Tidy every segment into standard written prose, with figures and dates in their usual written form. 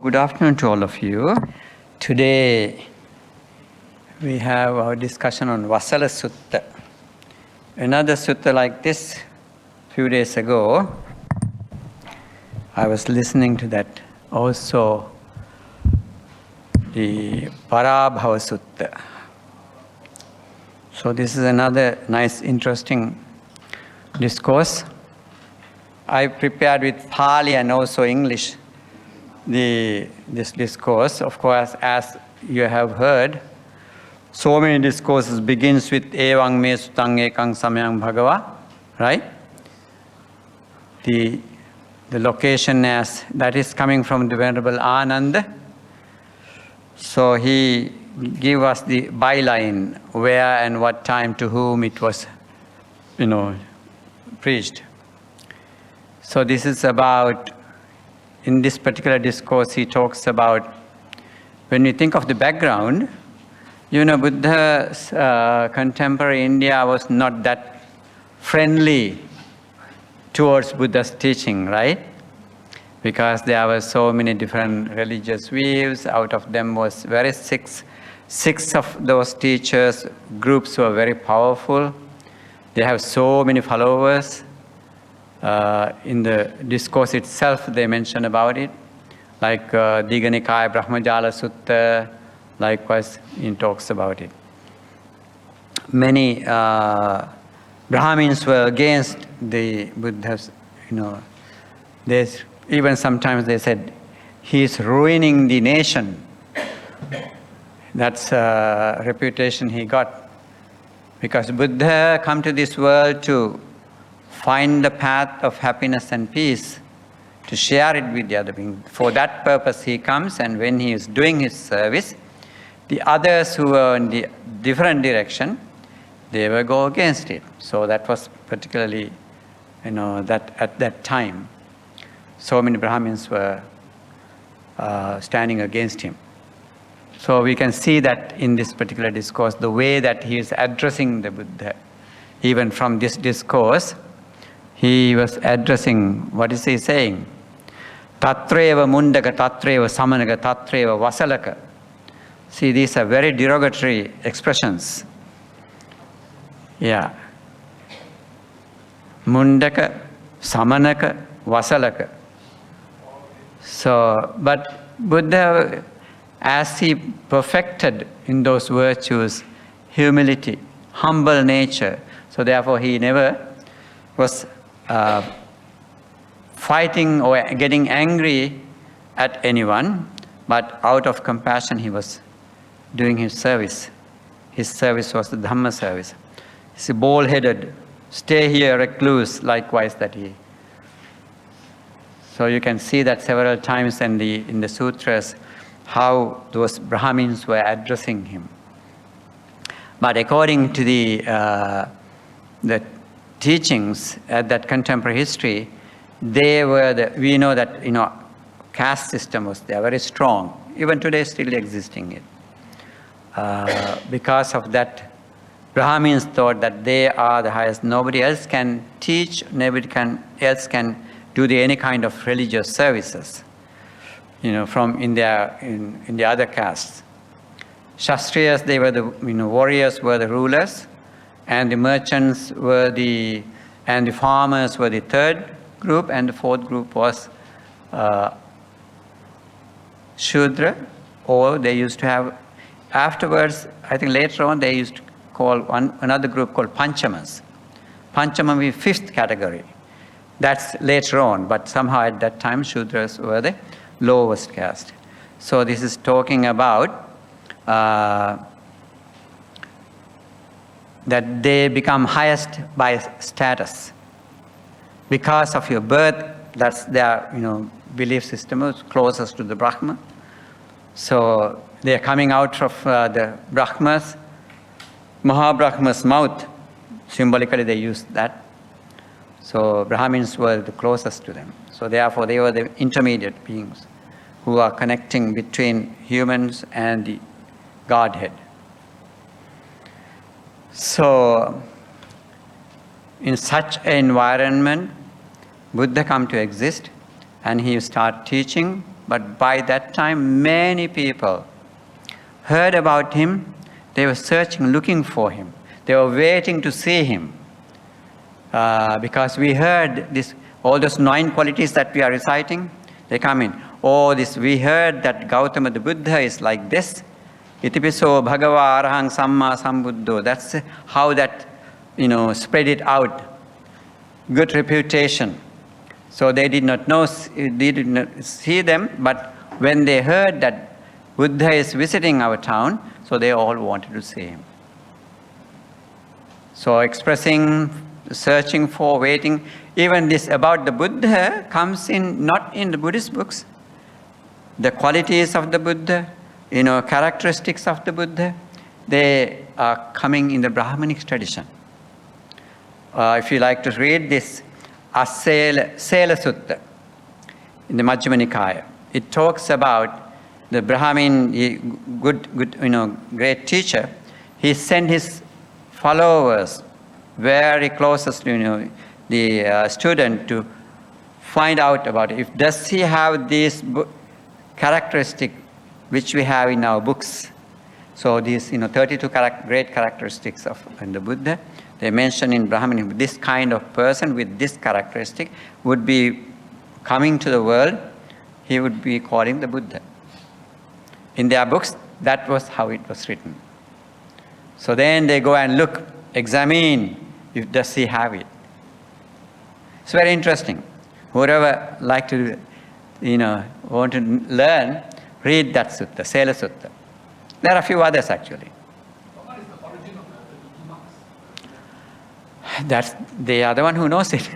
Good afternoon to all of you. Today we have our discussion on VASALA Sutta. Another sutta like this, a few days ago, I was listening to that also, the Parabhava Sutta. So this is another nice, interesting discourse. I prepared with Pali and also English this discourse. Of course, as you have heard, so many discourses begins with Evang me sutang ekang samyang bhagava, right? The location as that is coming from the Venerable Ananda. So he gave us the byline, where and what time to whom it was, preached. So this is about, in this particular discourse, he talks about, when you think of the background, Buddha's contemporary India was not that friendly towards Buddha's teaching, right? Because there were so many different religious views. Out of them was six of those teachers groups were very powerful. They have so many followers. In the discourse itself, they mention about it, like Digha Nikaya Brahmajala Sutta, likewise, he talks about it. Many Brahmins were against the Buddha's, even sometimes they said, he is ruining the nation. That's a reputation he got. Because Buddha come to this world to find the path of happiness and peace, to share it with the other beings. For that purpose he comes, and when he is doing his service, the others who were in the different direction, they will go against it. So that was particularly, that at that time, so many Brahmins were standing against him. So we can see that in this particular discourse, the way that he is addressing the Buddha, even from this discourse, he was addressing, what is he saying? Tatreva mundaka, tatreva samanaka, tatreva vasalaka. See, these are very derogatory expressions. Yeah. Mundaka, samanaka, vasalaka. So, but Buddha, as he perfected in those virtues, humility, humble nature, so therefore he never was fighting or getting angry at anyone, but out of compassion he was doing his service. His service was the Dhamma service. He's a bald-headed, stay here recluse, likewise that he. So you can see that several times in the sutras, how those Brahmins were addressing him. But according to the teachings at that contemporary history, they were we know that caste system was there, very strong. Even today, still existing it. Because of that, Brahmins thought that they are the highest. Nobody else can teach. Nobody else can do any kind of religious services. From in the other castes. Kshatriyas, they were the warriors were the rulers, and the merchants were and the farmers were the third group, and the fourth group was Shudra, or they used to have, afterwards, I think later on, they used to call another group called Panchamas. Panchama means fifth category. That's later on, but somehow at that time, Shudras were the lowest caste. So this is talking about that they become highest by status. Because of your birth, that's their belief system, is closest to the Brahma. So they are coming out of the Brahmas, Mahabrahma's mouth. Symbolically they used that. So Brahmins were the closest to them. So therefore they were the intermediate beings who are connecting between humans and the Godhead. So in such an environment, Buddha come to exist, and he start teaching But by that time, many people heard about him. They were searching, looking for him. They were waiting to see him. Because we heard this, all those 9 qualities that we are reciting, they come in. Oh, we heard that Gautama the Buddha is like this. Itipiso Bhagava Arahang Samma Sambuddho. That's how that, spread it out. Good reputation. So they did not know, they did not see them, but when they heard that Buddha is visiting our town, so they all wanted to see him. So expressing, searching for, waiting. Even this about the Buddha comes in, not in the Buddhist books. The qualities of the Buddha, characteristics of the Buddha, they are coming in the Brahmanic tradition. If you like to read this, VASALA Sutta in the Majjhima Nikaya, it talks about the Brahmin, good, great teacher. He sent his followers, very closest, the student, to find out about it. Does he have this characteristic which we have in our books? So these, 32 great characteristics in the Buddha. They mention in Brahmin, this kind of person with this characteristic would be coming to the world. He would be calling the Buddha. In their books, that was how it was written. So then they go and look, examine, does he have it? It's very interesting. Whoever like to, want to learn, read that sutta, VASALA Sutta. There are a few others actually. What is the origin of the 2 marks? That's, they are the one who knows it.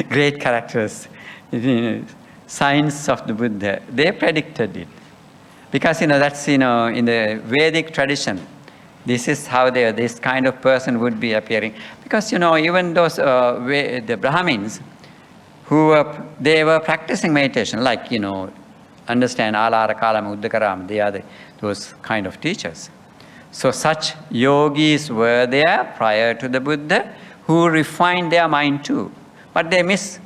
Great characters. Signs of the Buddha. They predicted it. Because, that's, in the Vedic tradition, this is how this kind of person would be appearing. Because, even those, the Brahmins, they were practicing meditation, like, understand Alara, Kalama, Uddakaram, they are those kind of teachers. So such yogis were there prior to the Buddha who refined their mind too. But they miss.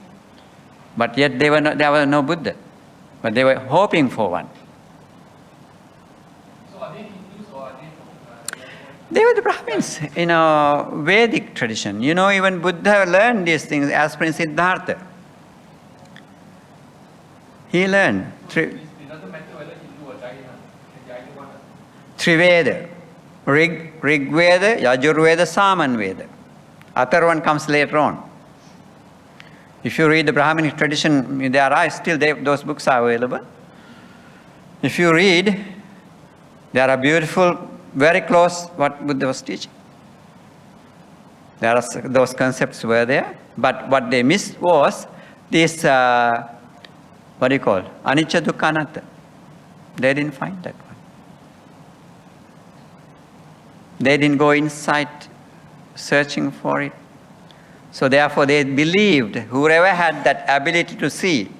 But yet there was no Buddha. But they were hoping for one. So are they Hindus or are they? They were the Brahmins in a Vedic tradition. Even Buddha learned these things as Prince Siddhartha. He learned. It doesn't matter whether Hindu or Jaina. Triveda. Rig Veda, Yajurveda, Saman Veda. Other one comes later on. If you read the Brahminic tradition, there are still those books are available. If you read, there are beautiful, very close what Buddha was teaching. Those concepts were there, but what they missed was this, Anicca Dukkha Anatta. They didn't find that one. They didn't go inside searching for it. So therefore they believed, whoever had that ability to see,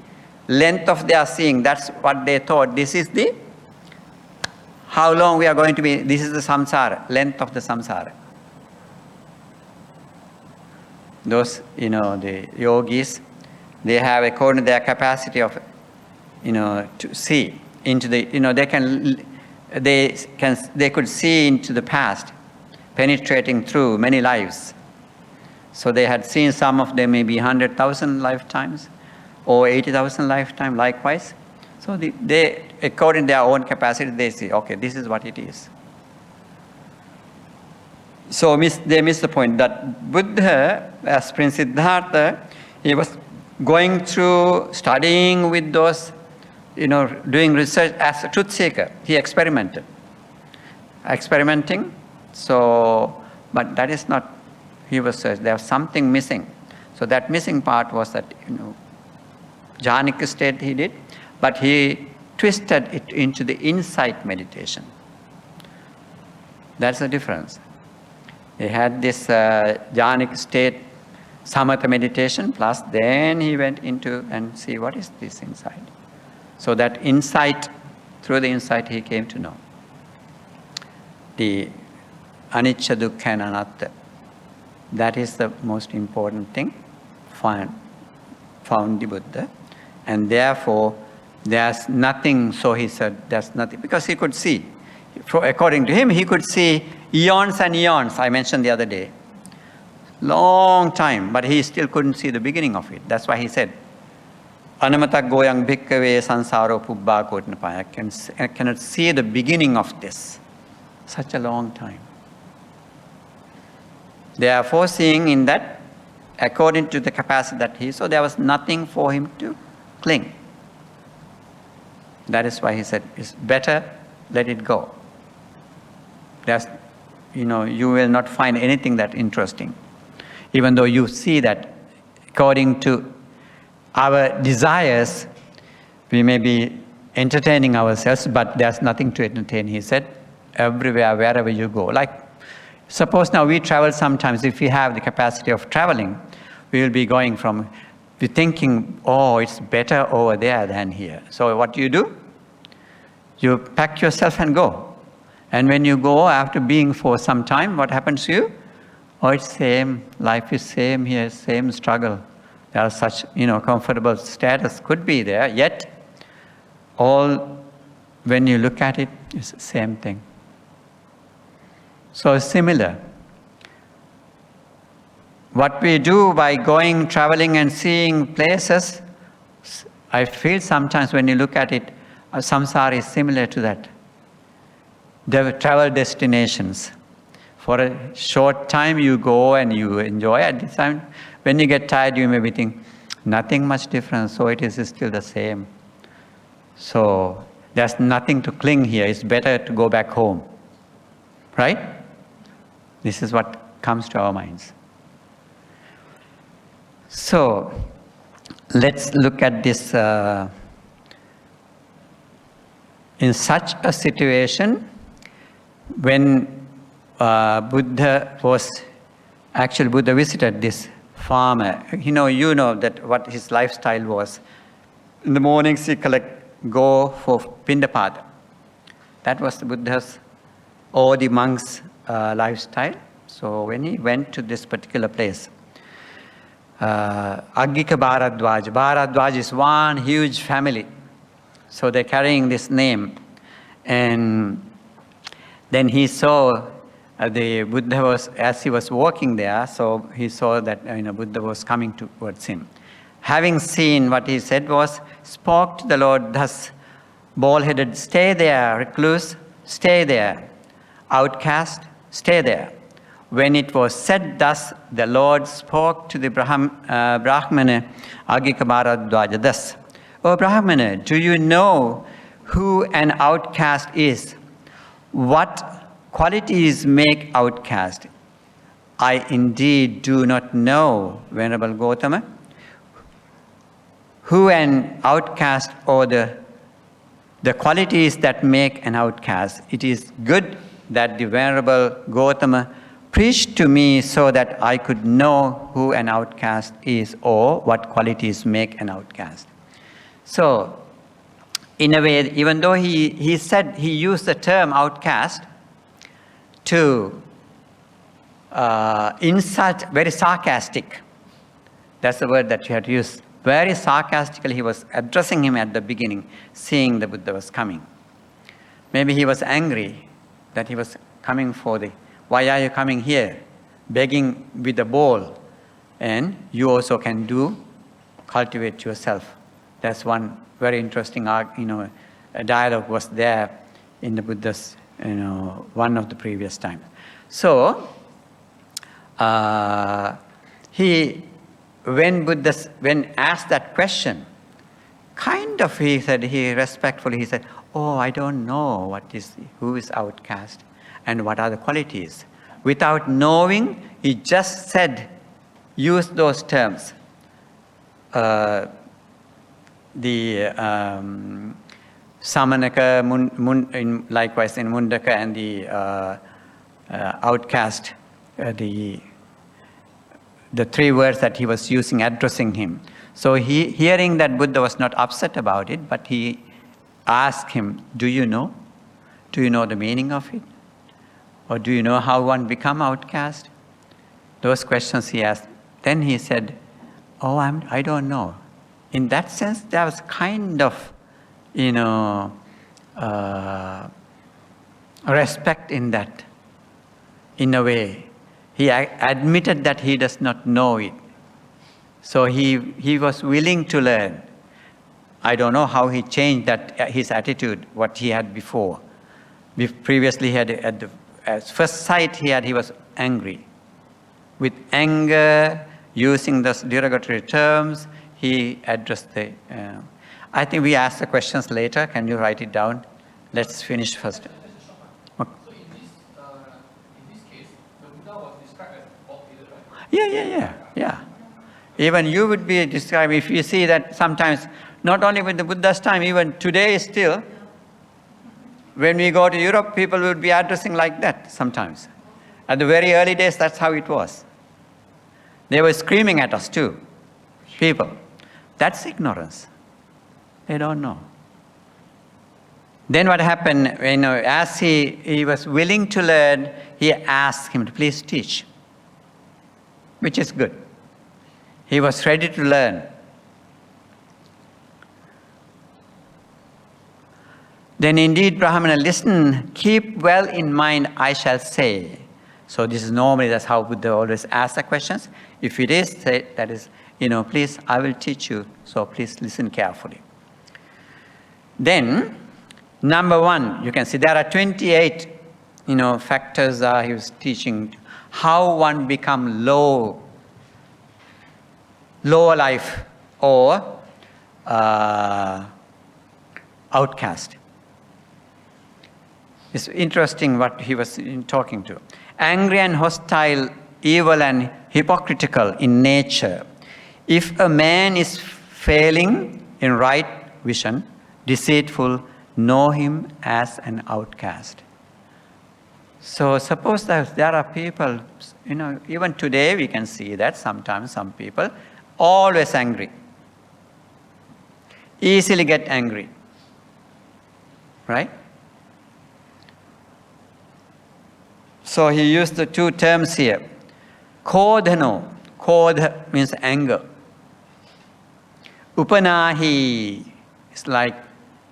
length of their seeing, that's what they thought. This is how long we are going to be, this is the samsara, length of the samsara. Those, the yogis, they have, according to their capacity of, to see into the, they could see into the past, penetrating through many lives. So they had seen some of them maybe 100,000 lifetimes or 80,000 lifetimes likewise. So they, according to their own capacity, they see, okay, this is what it is. So they missed the point that Buddha, as Prince Siddhartha, he was going through studying with those, doing research as a truth seeker. He experimenting. So, but that is not, he was, there was something missing. So that missing part was that, jhanic state he did, but he twisted it into the insight meditation. That's the difference. He had this jhanic state, samatha meditation, plus then he went into and see what is this inside. So that insight, through the insight he came to know. The anicca, dukkha and anatta. That is the most important thing found the Buddha. And therefore, there's nothing, so he said, there's nothing, because he could see. According to him, he could see eons and eons, I mentioned the other day. Long time, but he still couldn't see the beginning of it. That's why he said, Anamatak goyang bhikkave sansaro pubbha kotnapaya. I cannot see the beginning of this. Such a long time. Therefore, seeing in that, according to the capacity that he saw, there was nothing for him to cling. That is why he said, it's better, let it go. There's, you will not find anything that interesting. Even though you see that according to our desires, we may be entertaining ourselves, but there's nothing to entertain, he said, everywhere, wherever you go. Like, suppose now we travel sometimes, if we have the capacity of traveling, we will be going from, we're thinking, oh, it's better over there than here. So what do? You pack yourself and go. And when you go, after being for some time, what happens to you? Oh, it's same, life is same here, same struggle. There are such, comfortable status could be there, yet all, when you look at it, it's the same thing. So similar. What we do by going, traveling and seeing places, I feel sometimes when you look at it, samsara is similar to that. The travel destinations. For a short time you go and you enjoy. At this time, when you get tired, you may be thinking, nothing much different, so it is still the same. So there's nothing to cling here. It's better to go back home. Right? This is what comes to our minds. So let's look at this. In such a situation, when Buddha visited this farmer. You know that what his lifestyle was. In the mornings he go for Pindapata. That was the Buddha's or the monk's lifestyle. So when he went to this particular place, Aggika Bharadwaj is one huge family. So they're carrying this name. And then he saw the Buddha as he was walking there, so he saw that Buddha was coming towards him. Having seen what he said was, spoke to the Lord thus, bald-headed, stay there, recluse, stay there, outcast, stay there. When it was said thus, the Lord spoke to the Brahmana Aggika Bharadwaja thus, O Brahmana, do you know who an outcast is? What qualities make outcast? I indeed do not know, Venerable Gautama, who an outcast or the qualities that make an outcast. It is good that the Venerable Gautama preached to me so that I could know who an outcast is or what qualities make an outcast. So, in a way, even though he said, he used the term outcast to insult, very sarcastic. That's the word that you had to use. Very sarcastically, he was addressing him at the beginning, seeing the Buddha was coming. Maybe he was angry that he was coming why are you coming here? Begging with a bowl. And you also can cultivate yourself. That's one very interesting, a dialogue was there in the Buddha's, one of the previous times. So, when asked that question, he respectfully said, oh, I don't know who is outcast and what are the qualities. Without knowing, he just used those terms. The Samanaka, likewise in Mundaka, and the outcast, the three words that he was using addressing him. So hearing that Buddha was not upset about it, but he asked him, do you know? Do you know the meaning of it? Or do you know how one become outcast? Those questions he asked. Then he said, oh, I don't know. in that sense, there was kind of, respect in that, in a way. He admitted that he does not know it. So he was willing to learn. I don't know how he changed that, his attitude, what he had before. Previously, he had, at first sight, he was angry. With anger, using those derogatory terms, he addressed the... I think we ask the questions later. Can you write it down? Let's finish first. Okay. So in this case, the Buddha was described as fault-headed, right? Yeah. Even you would be described, if you see that sometimes, not only with the Buddha's time, even today still, when we go to Europe, people would be addressing like that sometimes. At the very early days, that's how it was. They were screaming at us too, people. That's ignorance. They don't know. Then what happened, as he was willing to learn, he asked him to please teach, which is good. He was ready to learn. Then indeed, Brahmana, listen, keep well in mind, I shall say. So this is normally, that's how Buddha always asks the questions. If it is, say, that is, please, I will teach you, so please listen carefully. Then, number 1, you can see there are 28, factors he was teaching. How one become lower life or outcast. It's interesting what he was talking to. Angry and hostile, evil and hypocritical in nature. If a man is failing in right vision, deceitful, know him as an outcast. So suppose that there are people, even today we can see that sometimes some people always angry, easily get angry, right? So he used the 2 terms here. Kodhano, kodha means anger. Upanahi is like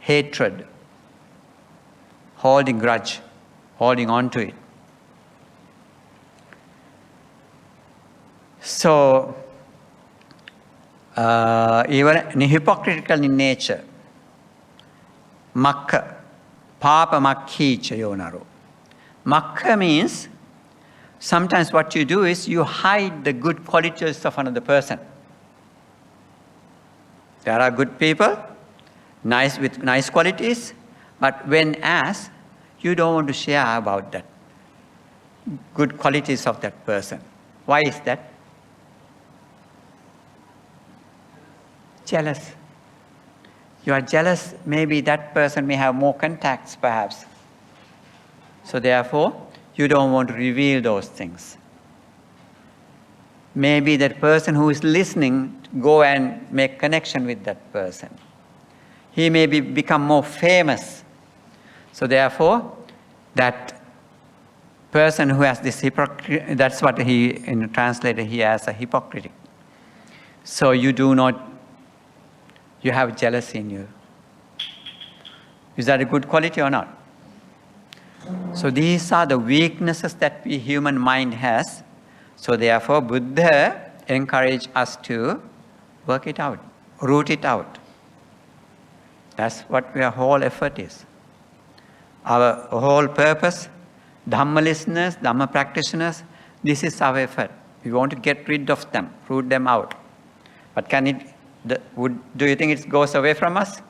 hatred, holding grudge, holding on to it. So, even hypocritical in nature. Makka, papa makhi chayonaro. Makka means sometimes what you do is you hide the good qualities of another person. There are good people, nice with nice qualities, but when asked, you don't want to share about that good qualities of that person. Why is that? Jealous. You are jealous, maybe that person may have more contacts perhaps. So therefore, you don't want to reveal those things. Maybe that person who is listening, go and make connection with that person. He may become more famous. So therefore, that person who has this hypocrite, that's what he, in translated here as a hypocritic. So you have jealousy in you. Is that a good quality or not? So these are the weaknesses that the human mind has. So therefore, Buddha encouraged us to work it out, root it out. That's what our whole effort is. Our whole purpose, Dhamma listeners, Dhamma practitioners, this is our effort. We want to get rid of them, root them out. But do you think it goes away from us?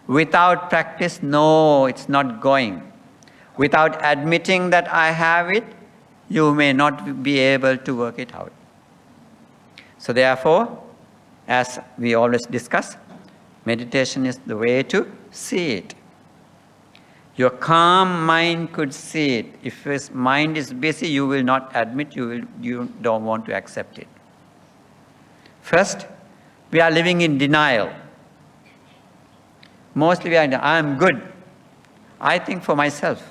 Without practice, no, it's not going. Without admitting that I have it, you may not be able to work it out. So therefore, as we always discuss, meditation is the way to see it. Your calm mind could see it. If your mind is busy, you will not admit, you don't want to accept it. First, we are living in denial. Mostly we are, I am good. I think for myself.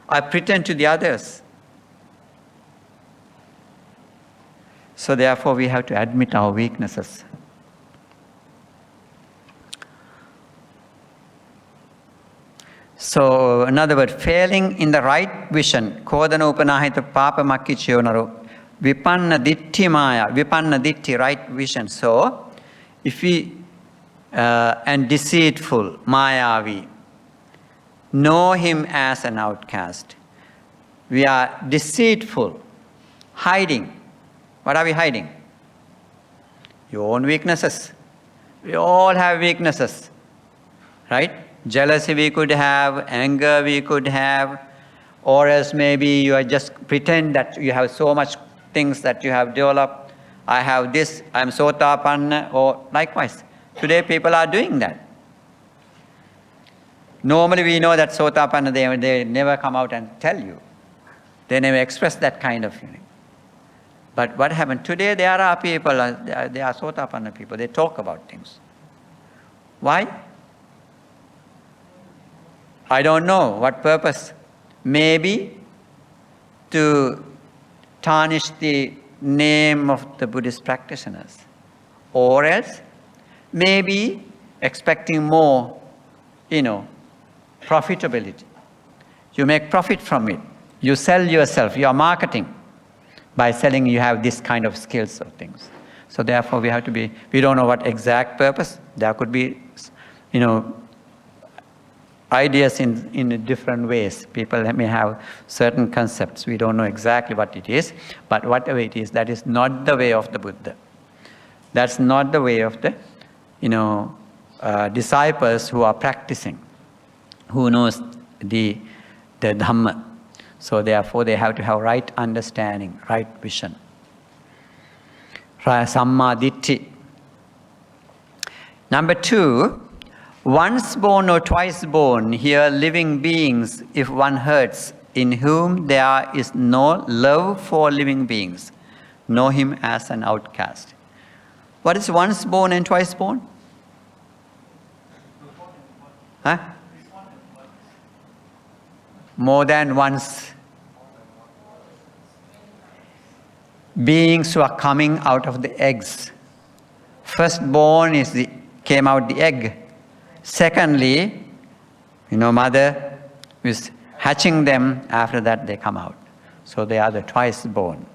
I pretend to the others. So therefore we have to admit our weaknesses. So, in other words, failing in the right vision, Kodana Upanahita Papa Makkichionaru, Vipanna Ditti Maya, Vipanna Ditti, right vision. So, if we, and deceitful, Mayavi, know him as an outcast. We are deceitful, hiding. What are we hiding? Your own weaknesses. We all have weaknesses, right? Jealousy we could have, anger we could have, or else maybe you are just pretend that you have so much things that you have developed. I have this, I am Sotapanna, or likewise. Today people are doing that. Normally we know that Sotapanna, they never come out and tell you. They never express that kind of feeling. But what happened? Today there are people, they are Sotapanna people, they talk about things. Why? I don't know what purpose. Maybe to tarnish the name of the Buddhist practitioners. Or else, maybe expecting more, profitability. You make profit from it. You sell yourself, you are marketing by selling you have this kind of skills or things. So therefore we have to be, we don't know what exact purpose. There could be, ideas in different ways. People may have certain concepts. We don't know exactly what it is, but whatever it is, that is not the way of the Buddha. That's not the way of the, disciples who are practicing, who knows the Dhamma. So therefore they have to have right understanding, right vision. Samma Ditti. Number 2, once born or twice born, here living beings, if one hurts, in whom there is no love for living beings, know him as an outcast. What is once born and twice born? Huh? More than once. Beings who are coming out of the eggs. First born came out the egg. Secondly, mother is hatching them, after that they come out. So they are the twice born.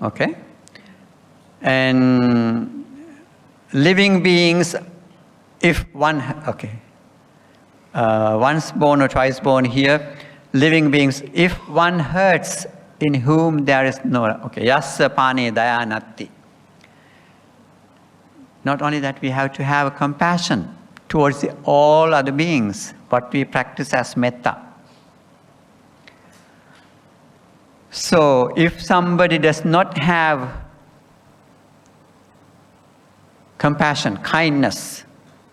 Okay? And living beings, if one, once born or twice born here, living beings, if one hurts in whom there is no, yassa pane daya natti. Not only that, we have to have compassion towards all other beings, what we practice as metta. So, if somebody does not have compassion, kindness,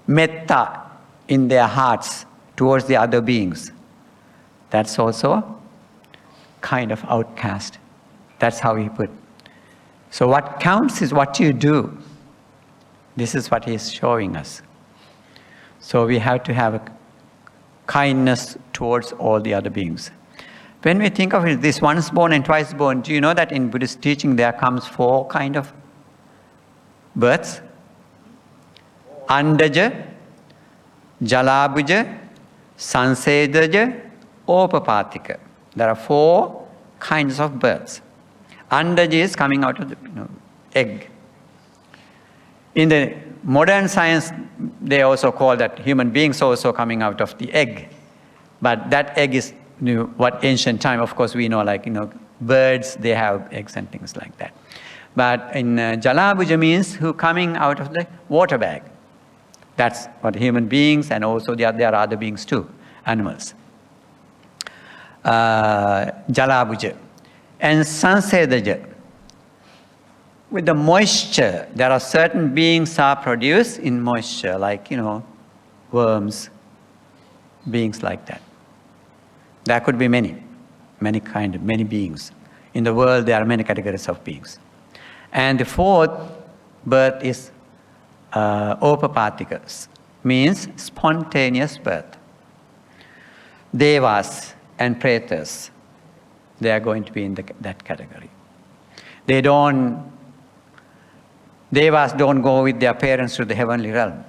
metta in their hearts towards the other beings, that's also a kind of outcast. That's how he put. So what counts is what you do. This is what he is showing us. So we have to have a kindness towards all the other beings. When we think of it, this once born and twice born, do you know that in Buddhist teaching there comes 4 kind of births? Andaja, Jalabuja, Sansedaja, Opapatika. There are 4 kinds of births. Andaja is coming out of the egg. In the modern science, they also call that human beings also coming out of the egg. But that egg is what ancient time, of course, we know, birds, they have eggs and things like that. But in Jalabuja means who coming out of the water bag. That's what human beings, and also there are other beings too, animals. Jalabuja. And Sansedaja. With the moisture, there are certain beings are produced in moisture, like, worms, beings like that. There could be many beings. In the world, there are many categories of beings. And the 4th birth is Opapatikas, means spontaneous birth. Devas and Pretas, they are going to be in that category. Devas don't go with their parents to the heavenly realm.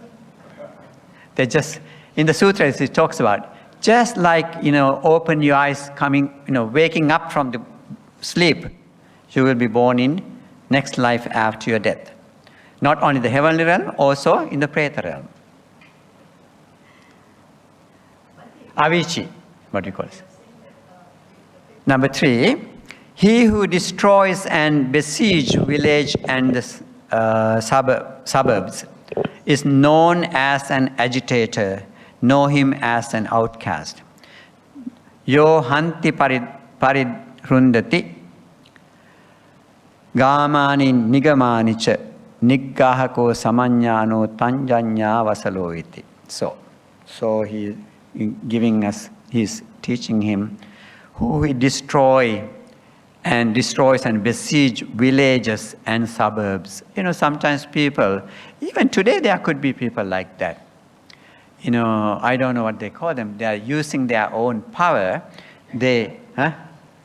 They just, in the sutras it talks about, just like, open your eyes coming, waking up from the sleep, you will be born in next life after your death. Not only the heavenly realm, also in the preta realm. Avicii, what we call it. Number 3, he who destroys and besieges village and the suburbs is known as an agitator. Know him as an outcast. Yo hanti paridhrundati gamani nigamani cha niggahako samanyano tanjanya vasalo iti. So he giving us, he's teaching him who he destroys and besiege villages and suburbs. Sometimes people, even today there could be people like that. I don't know what they call them. They are using their own power.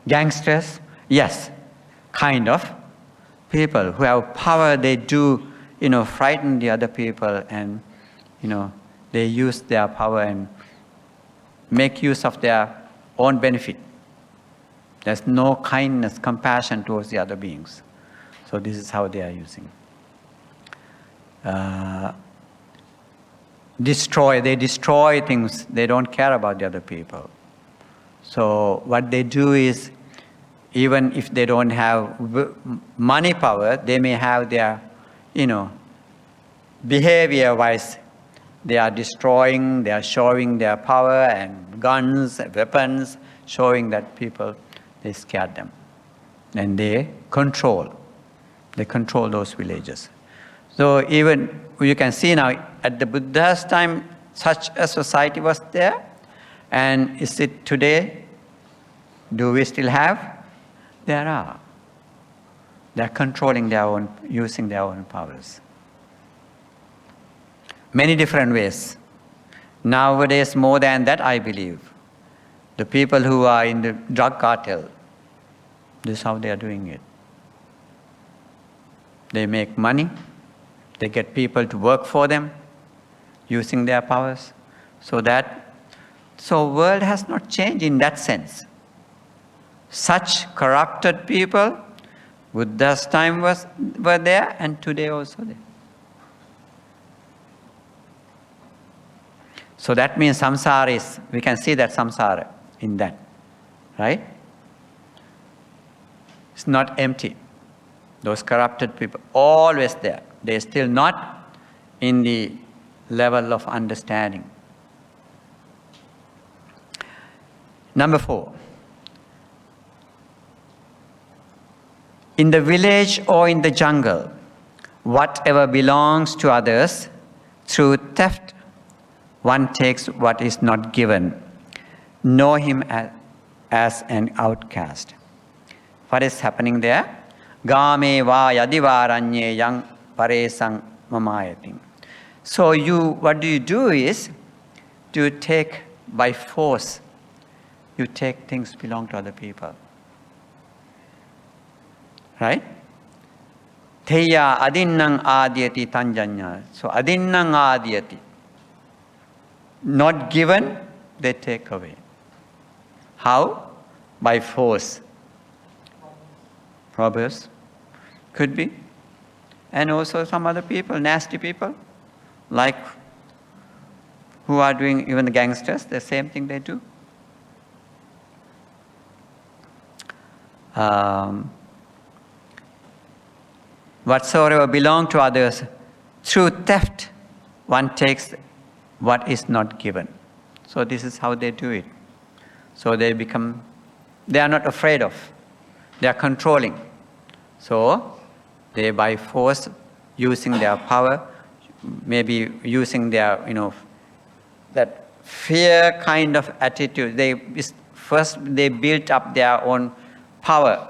Gangsters? Yes, kind of. People who have power, they do, frighten the other people, and, they use their power and make use of their own benefit. There's no kindness, compassion towards the other beings. So this is how they are using. They destroy things. They don't care about the other people. So what they do is, even if they don't have money power, they may have their, behavior-wise, they are destroying, they are showing their power and guns, weapons, showing that people, they scare them. And they control those villages. So even you can see now, at the Buddha's time, such a society was there. And is it today? Do we still have? There are. They're controlling their own, using their own powers. Many different ways. Nowadays, more than that, I believe. The people who are in the drug cartel, this is how they are doing it. They make money. They get people to work for them, using their powers. So world has not changed in that sense. Such corrupted people, Buddha's time were there, and today also there. So that means samsara is, we can see that samsara in that, right? It's not empty. Those corrupted people, always there. They're still not in the level of understanding. Number 4. In the village or in the jungle, whatever belongs to others, through theft, one takes what is not given. Know him as an outcast. What is happening there? Game va yadivaranye yang paresang mamayatim. So what do you do is, to take by force, you take things belong to other people. Right? Theya adinnang adiyati tanjanya. So adinnang adiyati. Not given, they take away. How? By force. Robbers. Could be. And also some other people, nasty people, like who are doing, even the gangsters, the same thing they do. Whatsoever belong to others, through theft, one takes what is not given. So this is how they do it. So they are not afraid of. They are controlling. So they by force, using their power, maybe using their, that fear kind of attitude. First they built up their own power,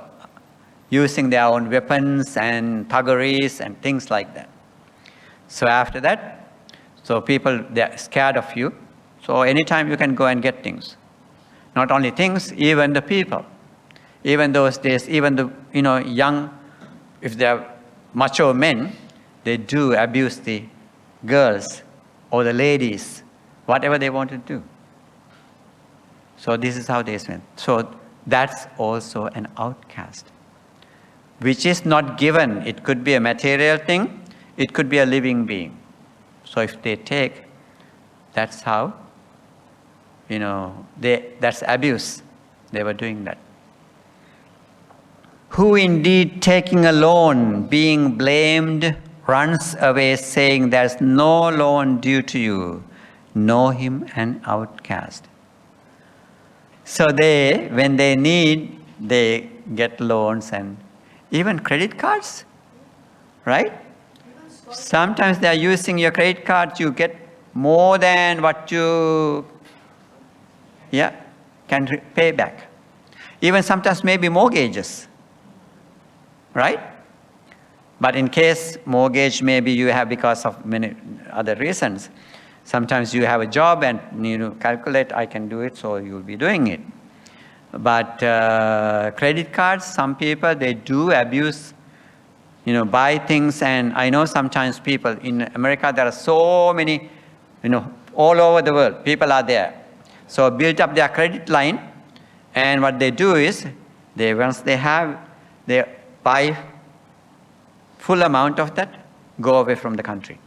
using their own weapons and thuggeries and things like that. So after that, so people, they're scared of you. So anytime you can go and get things. Not only things, even the people. Even those days, even the young, if they are mature men, they do abuse the girls or the ladies whatever they want to do. So this is how they spend. So that's also an outcast, which is not given. It could be a material thing, it could be a living being. So if they take, that's how, that's abuse. They were doing that. Who indeed taking a loan, being blamed, runs away saying there's no loan due to you, know him an outcast. So when they need, they get loans and even credit cards, right? Sometimes they are using your credit card, you get more than what you can pay back. Even sometimes maybe mortgages, right? But in case mortgage maybe you have because of many other reasons. Sometimes you have a job and calculate, I can do it, so you'll be doing it. But credit cards, some people, they do abuse, buy things. And I know sometimes people in America, there are so many, all over the world, people are there. So build up their credit line, and what they do is, once they buy full amount of that, go away from the country.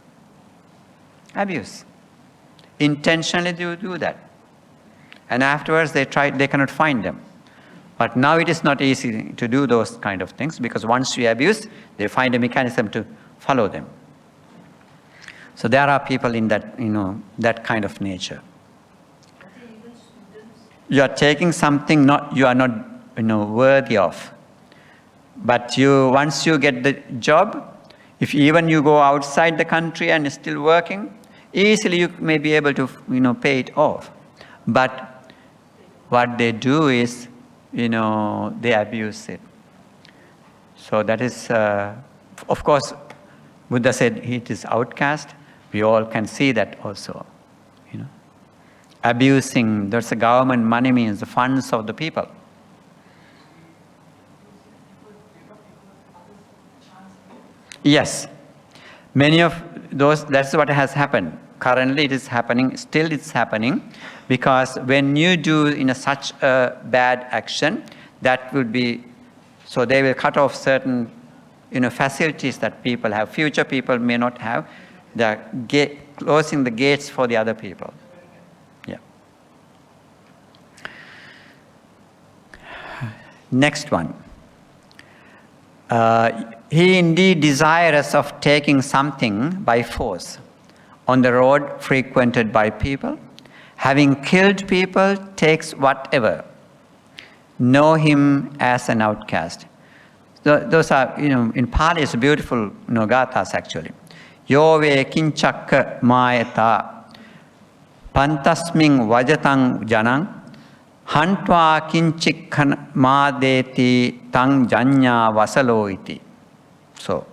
Abuse. Intentionally they do that. And afterwards they cannot find them. But now it is not easy to do those kind of things, because once you abuse, they find a mechanism to follow them. So there are people in that, that kind of nature. You are taking something you are not, worthy of. But once you get the job, if even you go outside the country and still working, easily you may be able to, pay it off. But what they do is, they abuse it. So that is, of course, Buddha said it is outcast. We all can see that also. Abusing, that's the government money, means the funds of the people. Yes. Many of those, that's what has happened. Currently it is happening, still it's happening, because when you do in such a bad action, that will be, so they will cut off certain, facilities that people have, future people may not have. They're closing the gates for the other people. Yeah. Next one. He indeed desirous of taking something by force on the road frequented by people, having killed people, takes whatever. Know him as an outcast. Those are, in Pali, it's beautiful gathas actually. Yove kinchakka mayata pantasming vajatang janang hantva kinchikkan madeti tang janya vasalo iti. So,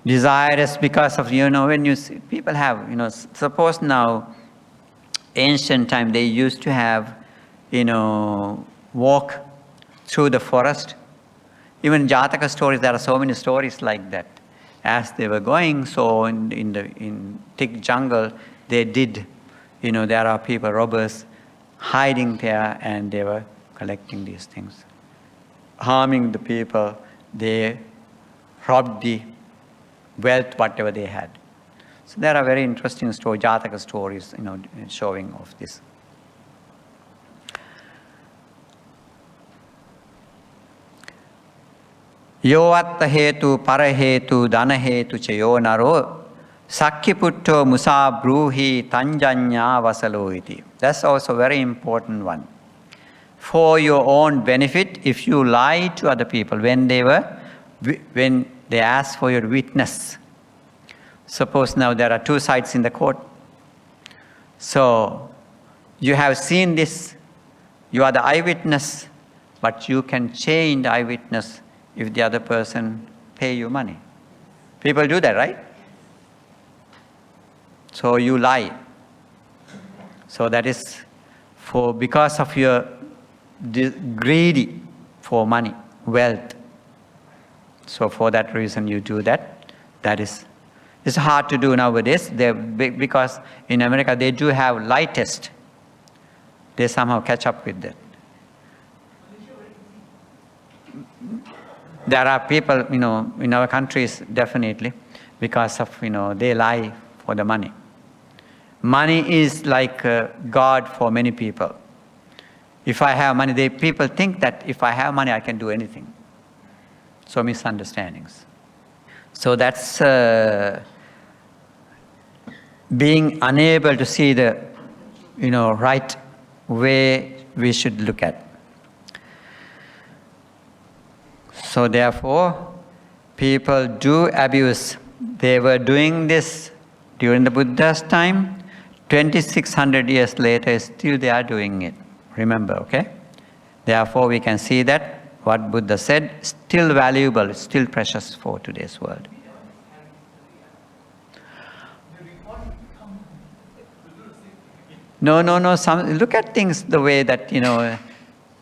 desirous because of, when you see, people have, suppose now, ancient time they used to have, walk through the forest. Even Jataka stories, there are so many stories like that. As they were going, so in thick jungle, they did, there are people, robbers, hiding there, and they were collecting these things. Harming the people, they robbed the wealth, whatever they had. So there are very interesting stories, Jataka stories, showing of this. Yovatta hetu parahetu danahetu chayo naro sakkiputto musa bruhi tanjanya vasalo iti. That's also a very important one. For your own benefit, if you lie to other people when they ask for your witness. Suppose now there are two sides in the court. So you have seen this, you are the eyewitness, but you can change the eyewitness if the other person pay you money. People do that, right? So you lie. So that is because of your greedy for money, wealth. So for that reason you do that. That is, It's hard to do nowadays because in America they do have lie test. They somehow catch up with that. There are people, in our countries, definitely, because of, they lie for the money. Money is like God for many people. If I have money, people think that if I have money, I can do anything. So misunderstandings. So that's being unable to see the, right way we should look at. So therefore, people do abuse. They were doing this during the Buddha's time. 2600 years later, still they are doing it. Remember, okay? Therefore, we can see that what Buddha said, still valuable, still precious for today's world. No. Look at things the way that,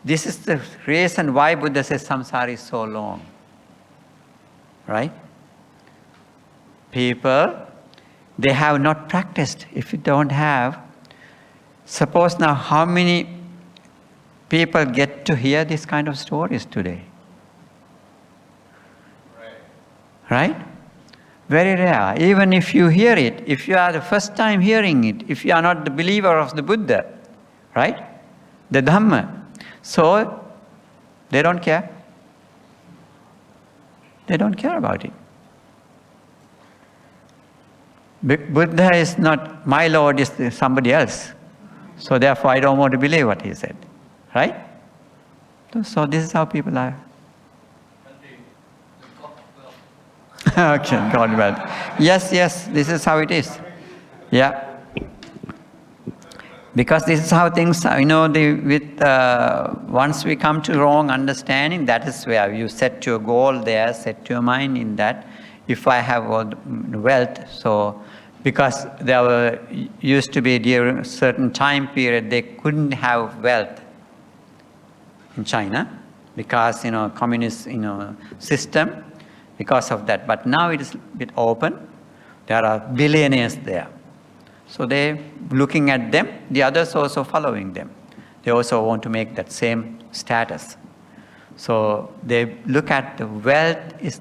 this is the reason why Buddha says samsara is so long. Right? People, they have not practiced. If you don't have, suppose now how many people get to hear these kind of stories today? Right? Very rare. Even if you hear it, if you are the first time hearing it, if you are not the believer of the Buddha, right? The Dhamma. So, they don't care. They don't care about it. Buddha is not, my Lord is somebody else. So therefore I don't want to believe what he said. Right? So this is how people are. Okay, God well. Yes, this is how it is. Yeah. Because this is how things are, once we come to wrong understanding, that is where you set your goal there, set your mind in that. If I have all the wealth, so because there used to be during a certain time period, they couldn't have wealth in China because, communist, system, because of that. But now it is a bit open. There are billionaires there. So they looking at them, the others also following them. They also want to make that same status. So they look at the wealth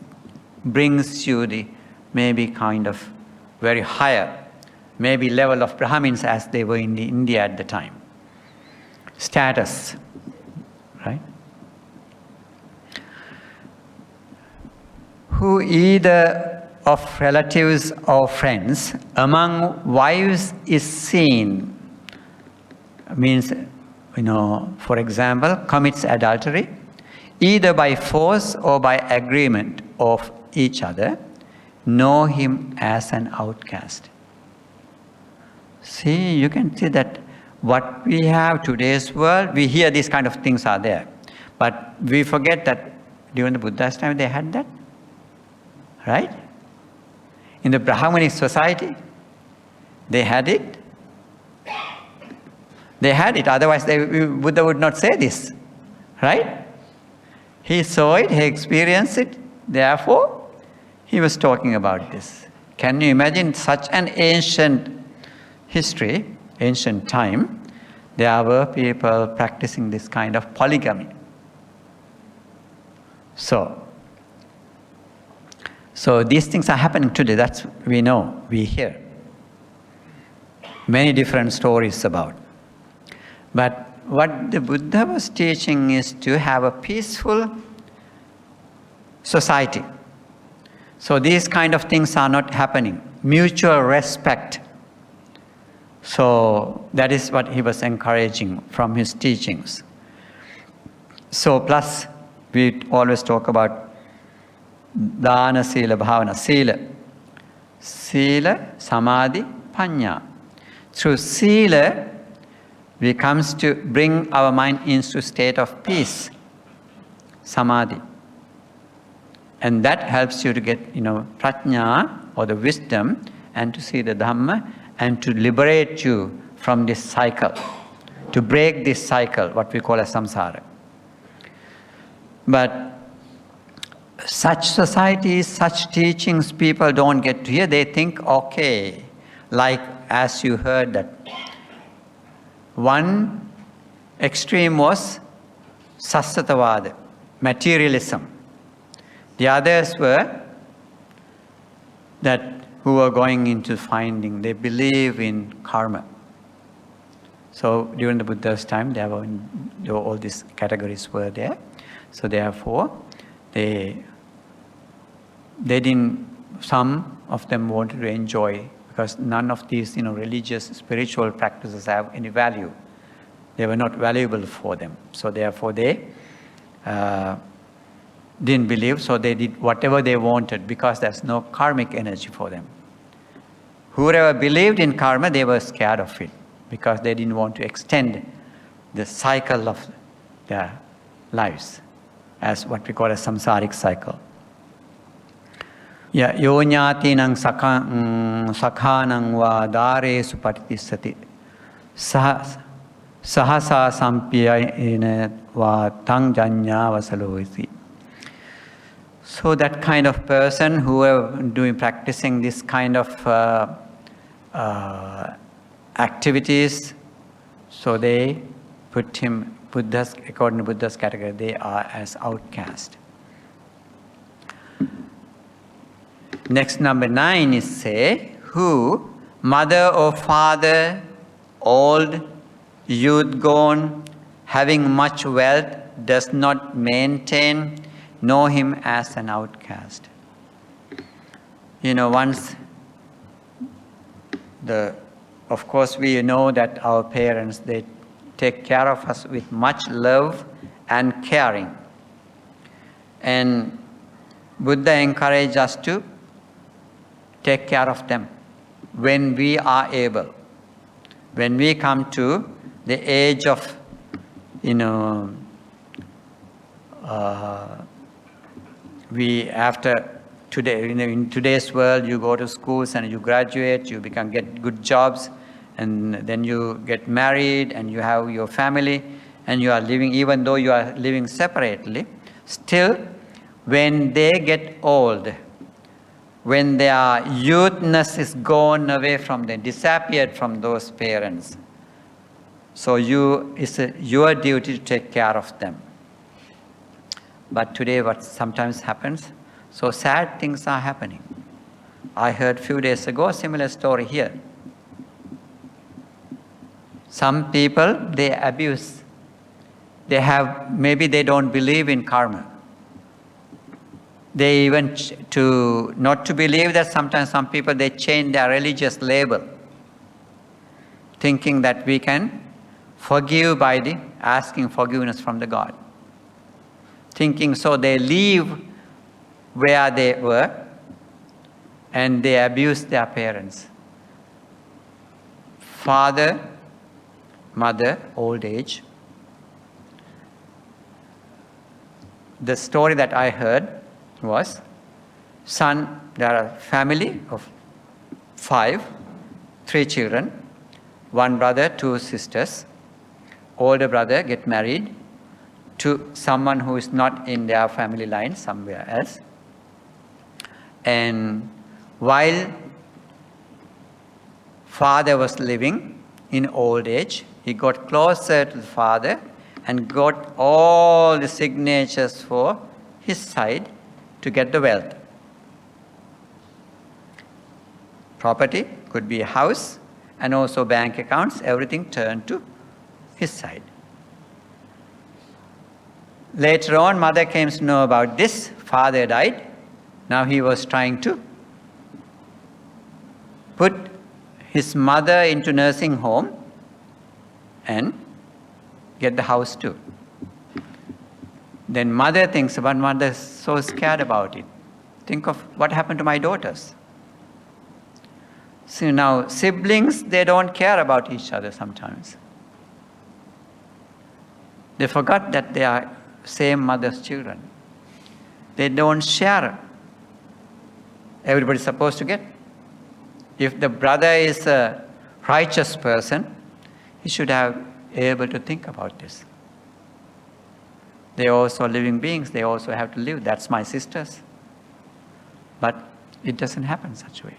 brings you the maybe kind of very higher, maybe level of Brahmins as they were in India at the time. Status, right? Who either of relatives or friends among wives is seen, means, for example, commits adultery, either by force or by agreement of each other, know him as an outcast. See, you can see that what we have today's world, we hear these kind of things are there. But we forget that during the Buddha's time they had that. Right? In the Brahmanic society, they had it. They had it, otherwise Buddha would not say this. Right? He saw it, he experienced it, therefore, he was talking about this. Can you imagine such an ancient history, ancient time, there were people practicing this kind of polygamy. So these things are happening today, that's we know, we hear. Many different stories about. But what the Buddha was teaching is to have a peaceful society. So these kind of things are not happening. Mutual respect. So that is what he was encouraging from his teachings. So plus, we always talk about Dana, Sila, Bhavana. Sila, Samadhi, Panya. Through Sila, we comes to bring our mind into a state of peace, Samadhi. And that helps you to get, prajna, or the wisdom, and to see the Dhamma, and to liberate you from this cycle, to break this cycle, what we call as samsara. But such societies, such teachings, people don't get to hear. They think, okay, like as you heard that one extreme was Sastatavada, materialism. The others were that who were going into finding, they believe in karma. So during the Buddha's time, all these categories were there. So therefore, they didn't, some of them wanted to enjoy, because none of these religious, spiritual practices have any value. They were not valuable for them. So therefore they didn't believe, so they did whatever they wanted because there's no karmic energy for them. Whoever believed in karma, they were scared of it because they didn't want to extend the cycle of their lives as what we call a samsaric cycle. Yeah, yonyati-nang sakhanang va daresu patisati sahasa sampiyena va tang janya vasaloisi. So that kind of person who are practicing this kind of activities, so they put him, according to Buddha's category, they are as outcast. Next, number 9 is say, who, mother or father, old, youth gone, having much wealth, does not maintain, know him as an outcast. Once of course we know that our parents, they take care of us with much love and caring. And Buddha encouraged us to take care of them when we are able. When we come to the age of, after today, in today's world, you go to schools and you graduate, you get good jobs, and then you get married and you have your family, and you are living, even though you are living separately, still, when they get old, when their youthness is gone away from them, disappeared from those parents, so it's your duty to take care of them. But today what sometimes happens, so sad things are happening. I heard a few days ago a similar story here. Some people, they abuse. Maybe they don't believe in karma. They even, not to believe that, sometimes some people, they change their religious label, thinking that we can forgive by asking forgiveness from the God. Thinking so they leave where they were and they abuse their parents. Father, mother, old age. The story that I heard was, son, there are a family of 3 children, 1 brother, 2 sisters. Older brother get married to someone who is not in their family line, somewhere else. And while father was living in old age, he got closer to the father and got all the signatures for his side to get the wealth. Property, could be a house, and also bank accounts, everything turned to his side. Later on, mother came to know about this. Father died. Now he was trying to put his mother into nursing home and get the house too. Then mother thinks about, mother is so scared about it. Think of what happened to my daughters. So now siblings, they don't care about each other sometimes. They forgot that they are same mother's children. They don't share. Everybody's supposed to get. If the brother is a righteous person, he should have able to think about this. They are also living beings. They also have to live. That's my sisters. But it doesn't happen such a way.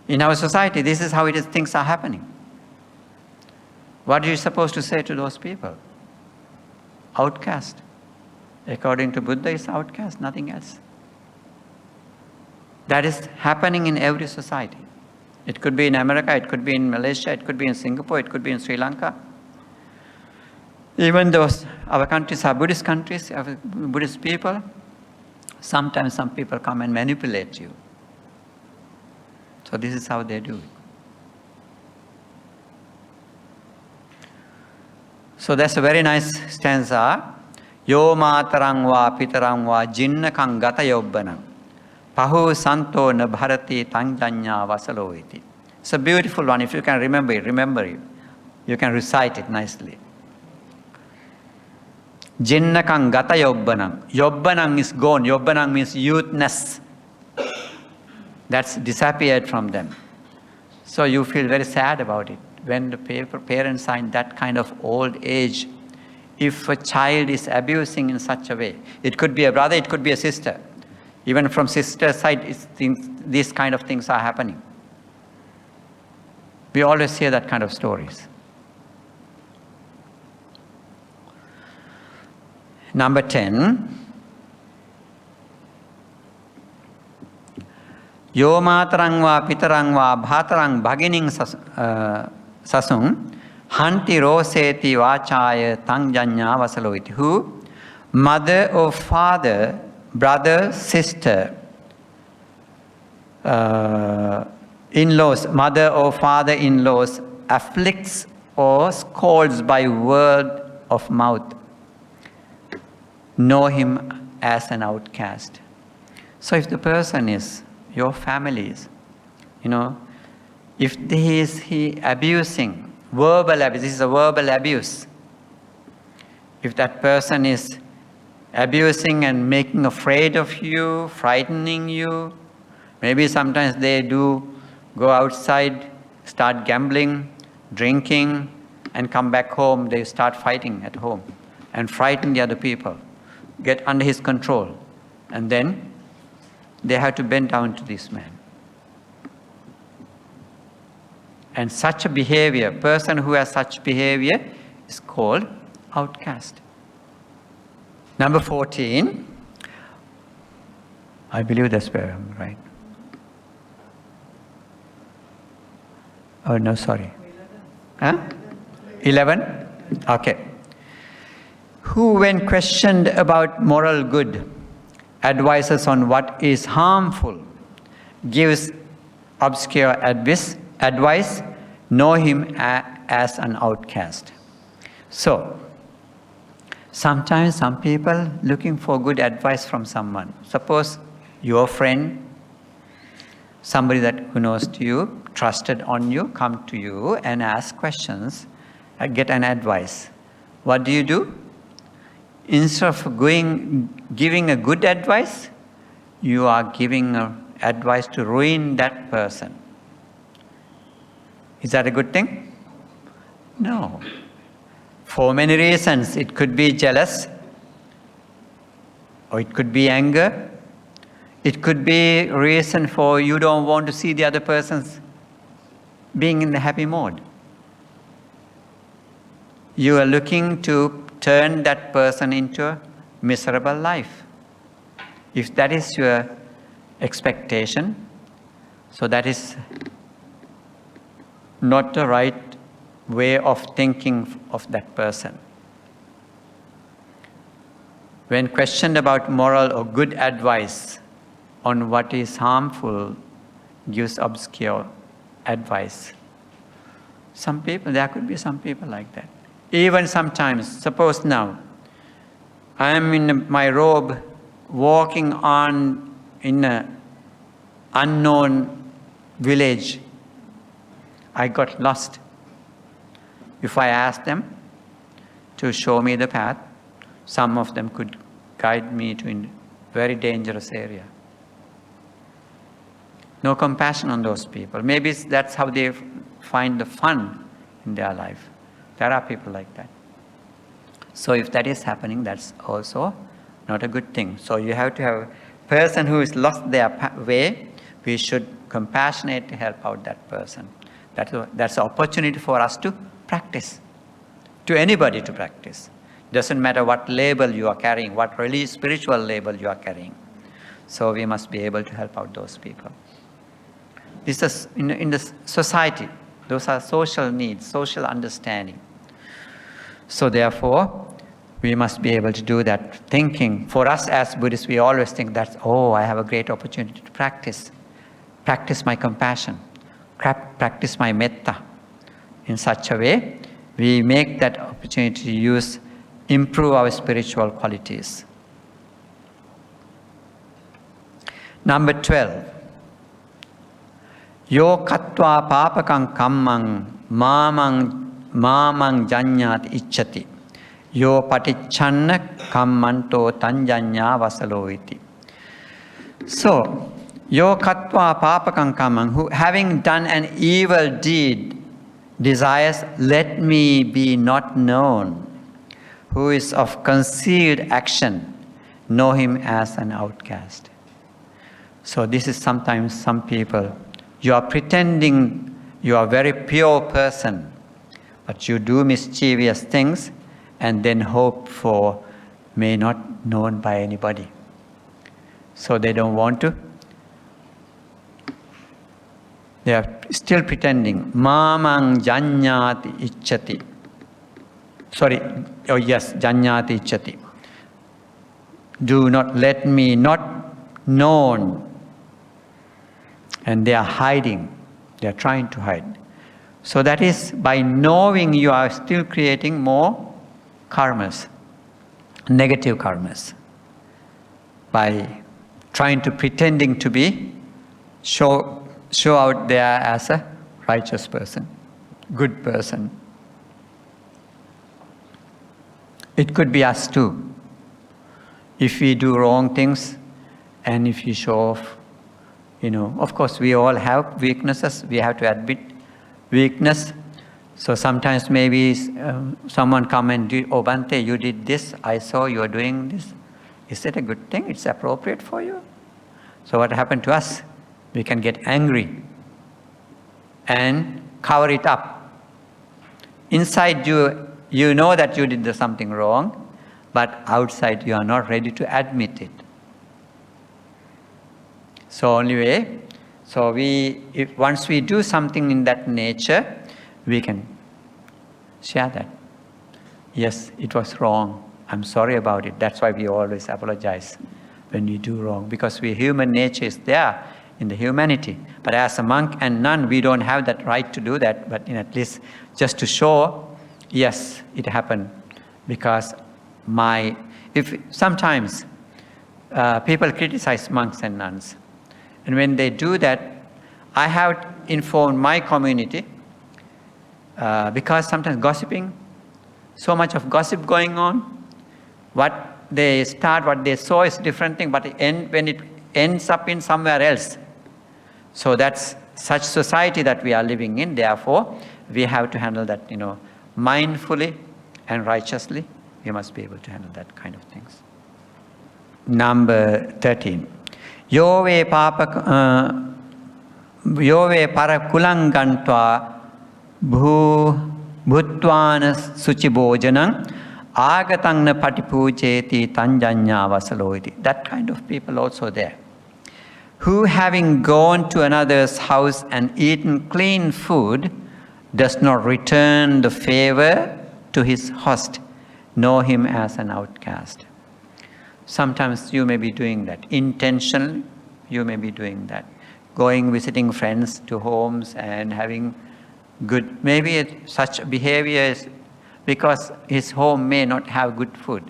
In our society, this is how it is, things are happening. What are you supposed to say to those people? Outcast. According to Buddha, is outcast, nothing else. That is happening in every society. It could be in America, it could be in Malaysia, it could be in Singapore, it could be in Sri Lanka. Even though our countries are Buddhist countries, Buddhist people, sometimes some people come and manipulate you. So this is how they do it. So that's a very nice stanza. Yo matarang va pitarang va jinnakang gata yobbanam. Pahu santo na bharati tangjanya vasalo iti. It's a beautiful one. If you can remember it. You can recite it nicely. Jinnakang gata yobbanam. Yobbanam is gone. Yobbanam means youthness. That's disappeared from them. So you feel very sad about it. When the parents are in that kind of old age, if a child is abusing in such a way, it could be a brother, it could be a sister. Even from sister's side, these kind of things are happening. We always hear that kind of stories. Number 10. Yo matarang va pitarang va bhatarang bhagining sasung hanti roseti vachaya tangjanya vasaloiti. Who? Mother or father, brother, sister, in-laws, mother or father-in-laws afflicts or scolds by word of mouth. Know him as an outcast. So if the person is your families, if he abusing, verbal abuse, this is a verbal abuse. If that person is abusing and making afraid of you, frightening you, maybe sometimes they do go outside, start gambling, drinking, and come back home, they start fighting at home and frighten the other people, get under his control, and then they have to bend down to this man. And such a behavior, person who has such behavior is called outcast. Number 14, I believe that's where I'm right. Oh, no, sorry. 11? Okay. Who, when questioned about moral good, advises on what is harmful, gives obscure advice, know him as an outcast. So, sometimes some people looking for good advice from someone. Suppose your friend, somebody who knows to you, trusted on you, come to you and ask questions, get an advice. What do? Instead of giving a good advice, you are giving advice to ruin that person. Is that a good thing? No. For many reasons. It could be jealous, or it could be anger. It could be reason for you don't want to see the other person's being in the happy mode. You are looking to turn that person into a miserable life. If that is your expectation, so that is not the right way of thinking of that person. When questioned about moral or good advice on what is harmful, gives obscure advice. There could be some people like that. Even sometimes, suppose now, I am in my robe, walking on in an unknown village. I got lost. If I asked them to show me the path, some of them could guide me to a very dangerous area. No compassion on those people. Maybe that's how they find the fun in their life. There are people like that. So if that is happening, that's also not a good thing. So you have to have a person who has lost their way. We should compassionately help out that person. That's an opportunity for us to practice. To anybody to practice. Doesn't matter what label you are carrying, what really spiritual label you are carrying. So we must be able to help out those people. This is in the society. Those are social needs, social understanding. So therefore, we must be able to do that thinking. For us as Buddhists, we always think that, oh, I have a great opportunity to practice my compassion, practice my metta. In such a way, we make that opportunity to improve our spiritual qualities. Number 12. Yo katva papakang kammang mamang janyat ichchati. Yo patichanna kammanto tanjanya vasalo iti. So, yo katva papakang kammang, who having done an evil deed desires, let me be not known. Who is of concealed action, know him as an outcast. So this is sometimes some people, you are pretending you are a very pure person, but you do mischievous things and then hope for may not known by anybody. So they don't want to. They are still pretending. Mamang janyati ichchati. Janyati ichchati. Do not let me not known. And they are hiding. They are trying to hide. So that is, by knowing, you are still creating more karmas, negative karmas. By trying to pretending to be, show out there as a righteous person, good person. It could be us too. If we do wrong things and if we show off, of course we all have weaknesses. We have to admit weakness. So sometimes maybe someone come and do, oh Bhante, you did this, I saw you are doing this. Is it a good thing? It's appropriate for you? So what happened to us? We can get angry and cover it up. Inside you know that you did something wrong, but outside you are not ready to admit it. So anyway, once we do something in that nature, we can share that. Yes, it was wrong. I'm sorry about it. That's why we always apologize when we do wrong, because human nature is there in the humanity. But as a monk and nun, we don't have that right to do that, but at least just to show, yes, it happened. Because sometimes people criticize monks and nuns. And when they do that, I have informed my community, because sometimes gossiping, so much of gossip going on, what they saw is different thing, but when it ends up in somewhere else. So that's such society that we are living in. Therefore, we have to handle that, mindfully and righteously. We must be able to handle that kind of things. Number 13. Yove parakulangantva bhutvana suchibojanam agatangna patipujeti tanjanya vasaloiti. That kind of people also there. Who having gone to another's house and eaten clean food does not return the favor to his host, know him as an outcast. Sometimes you may be doing that. Intentionally, you may be doing that. Visiting friends to homes and having good, maybe such behavior is because his home may not have good food.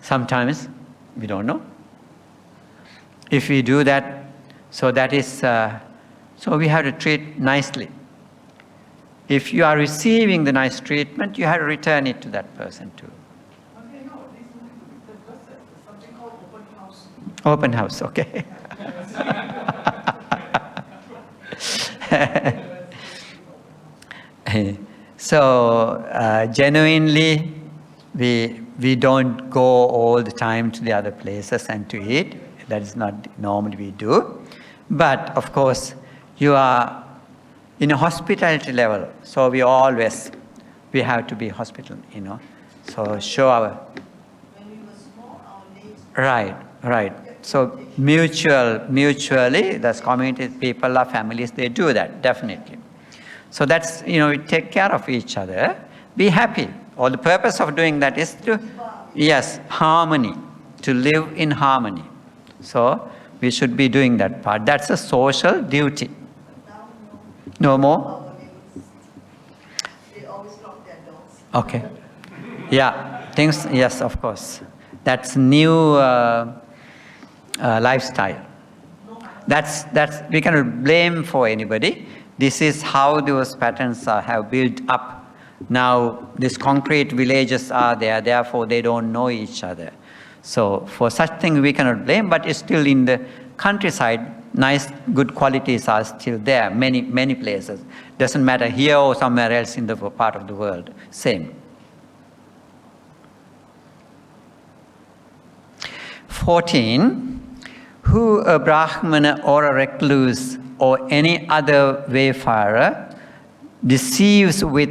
Sometimes, we don't know. If we do that, so that is, so we have to treat nicely. If you are receiving the nice treatment, you have to return it to that person too. Okay, no, there's something called open house. Open house, okay. So, genuinely, We don't go all the time to the other places and to eat. That is not normally we do. But of course, you are in a hospitality level, so we have to be hospital, So show our... When we were small, our names... Right. So mutually, that's community, people or families, they do that, definitely. So that's, we take care of each other, be happy. All the purpose of doing that is to, harmony, to live in harmony. So we should be doing that part. That's a social duty. No more? They always lock their doors. Okay. Yeah, things, yes, of course. That's new lifestyle. That's we cannot blame for anybody. This is how those patterns have built up. Now, these concrete villages are there, therefore they don't know each other. So for such things we cannot blame, but it's still in the countryside, nice, good qualities are still there, many places. Doesn't matter here or somewhere else in the part of the world, same. 14, who a Brahmana or a recluse or any other wayfarer deceives with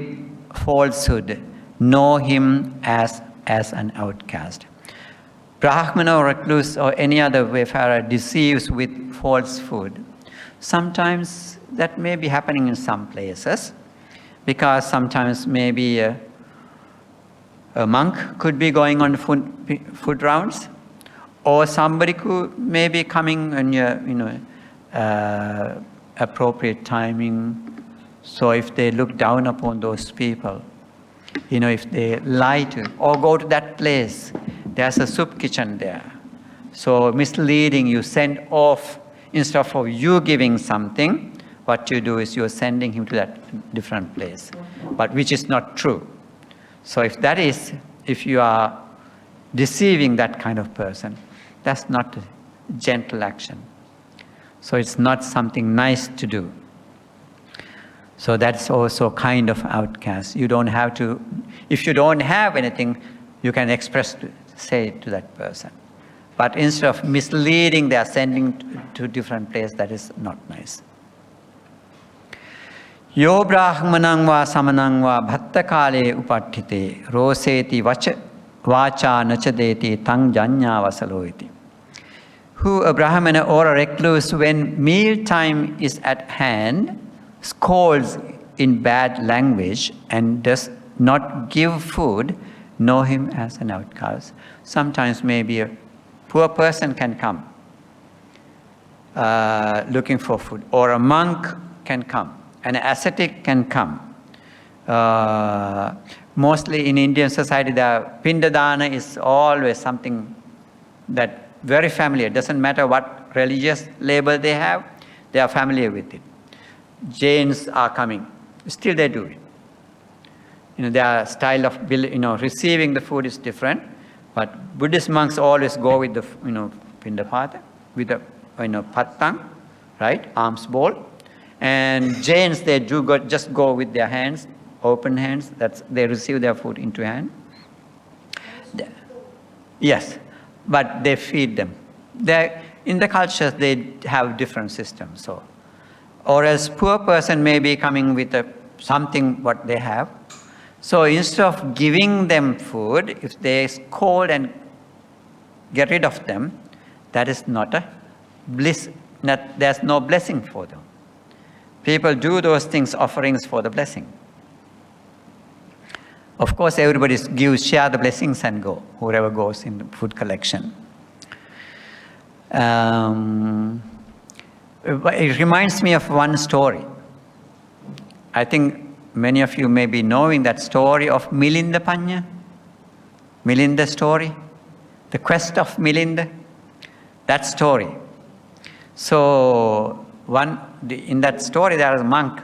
falsehood, know him as an outcast. Brahmana or recluse or any other wayfarer deceives with falsehood. Sometimes that may be happening in some places, because sometimes maybe a monk could be going on food rounds, or somebody could may be coming on your, appropriate timing. So if they look down upon those people, if they lie to, or go to that place, there's a soup kitchen there. So misleading, you send off, instead of you giving something, what you do is you're sending him to that different place, but which is not true. So if you are deceiving that kind of person, that's not a gentle action. So it's not something nice to do. So that's also kind of outcast. You don't have to, if you don't have anything, you can say to that person. But instead of misleading, they are sending to different place. That is not nice. Yo brahmanang va samanang va bhattakale upattite roseti vacha nachadeti tang janya vasaloiti. Who a Brahmana or a recluse, when meal time is at hand, scolds in bad language and does not give food, know him as an outcast. Sometimes maybe a poor person can come looking for food, or a monk can come, an ascetic can come. Mostly in Indian society, the Pindadana is always something that very familiar. Doesn't matter what religious label they have, they are familiar with it. Jains are coming, still they do it. Their style of receiving the food is different, but Buddhist monks always go with the pindapata, with the pattang, right, alms bowl, and Jains they do just go with their hands, open hands. They receive their food into hand. Yes, but they feed them. In the cultures they have different systems. So, or else poor person may be coming with something what they have. So instead of giving them food, if they scold and get rid of them, that is not a bliss. There's no blessing for them. People do those things, offerings for the blessing. Of course, everybody share the blessings and go, whoever goes in the food collection. It reminds me of one story. I think many of you may be knowing that story of Milinda Panya. Milinda story. The quest of Milinda. That story. So, in that story there was a monk.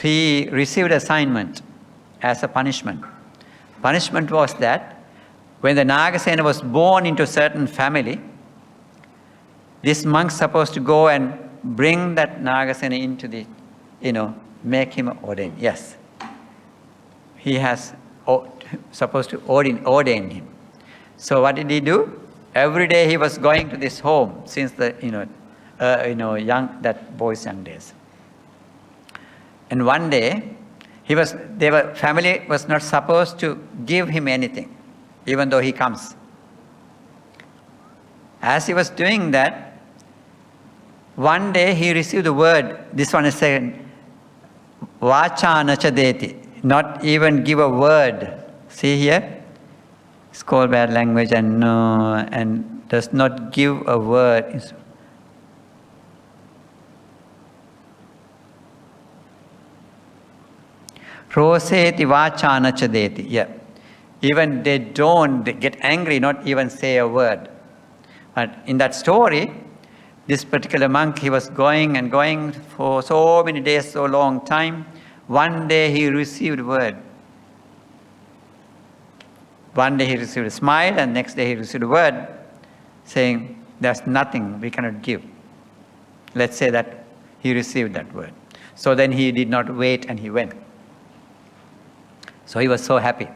He received assignment as a punishment. Punishment was that when the Nagasena was born into a certain family, this monk's supposed to go and bring that Nagasena into the, make him ordained. Yes. He has supposed to ordain him. So what did he do? Every day he was going to this home since the that boy's young days. And one day family was not supposed to give him anything, even though he comes. As he was doing that, one day he received the word. This one is saying, "Vacha nacha deti," not even give a word. See here, it's called bad language and does not give a word. Roseti vacha nacha deti. Yeah, even they get angry, not even say a word. But in that story, this particular monk, he was going and going for so many days, so long time. One day he received word. One day he received a smile, and next day he received a word saying, "There's nothing we cannot give." Let's say that he received that word. So then he did not wait and he went. So he was so happy.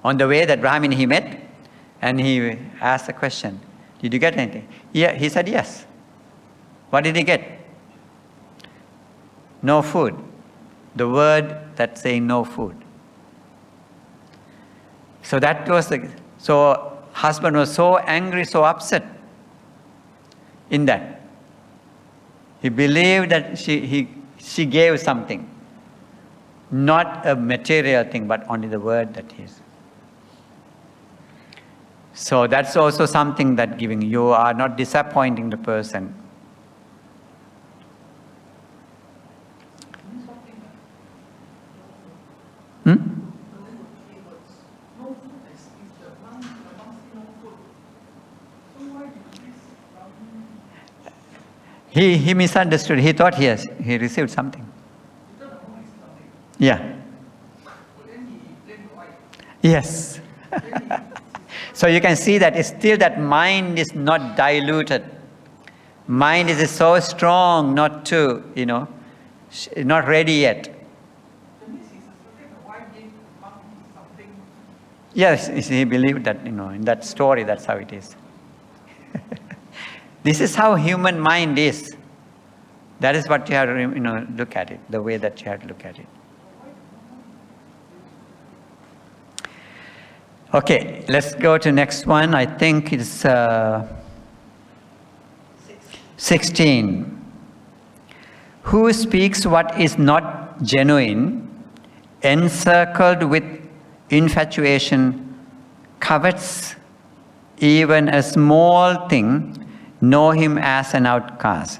On the way, that Brahmin he met, and he asked a question, "Did you get anything?" Yeah, he said yes. What did he get? No food. The word that's saying no food. So that was so husband was so angry, so upset in that. He believed that she gave something. Not a material thing, but only the word that is. So that's also something that giving. You are not disappointing the person. He misunderstood. He thought he received something. Yeah. Yes. So you can see that still that mind is not diluted. Mind is so strong not to, not ready yet. Yes, he believed that, in that story, that's how it is. This is how human mind is. That is what you have to, look at it, the way that you have to look at it. Okay, let's go to next one. I think it's 16. Who speaks what is not genuine, encircled with infatuation, covets even a small thing, know him as an outcast.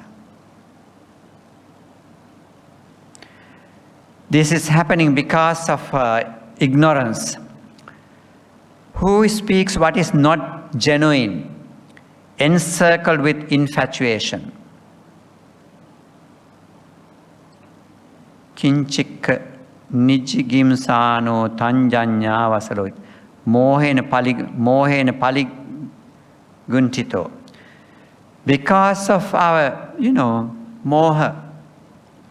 This is happening because of ignorance. Who speaks what is not genuine, encircled with infatuation. Kinchikka nijigimsano tanjanya vasalo. Mohena paliguntito. Because of our, moha,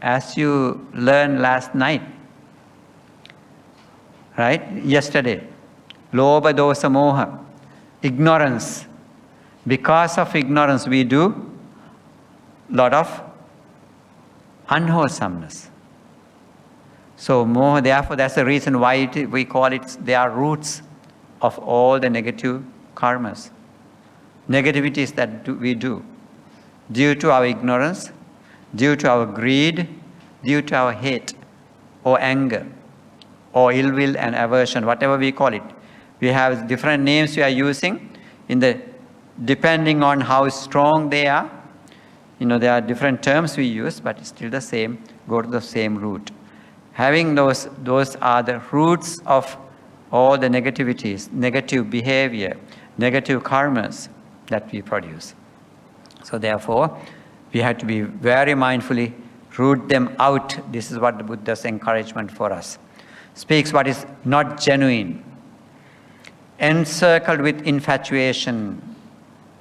as you learned last night, right? Yesterday. Lobha dosa moha. Ignorance. Because of ignorance, we do lot of unwholesomeness. So moha, therefore, that's the reason why we call it, they are roots of all the negative karmas. Negativities that we do. Due to our ignorance, due to our greed, due to our hate or anger or ill will and aversion, whatever we call it. We have different names we are using depending on how strong they are. There are different terms we use, but it's still the same, go to the same root. Having those are the roots of all the negativities, negative behavior, negative karmas that we produce. So therefore, we have to be very mindfully root them out. This is what the Buddha's encouragement for us. Speaks what is not genuine, encircled with infatuation,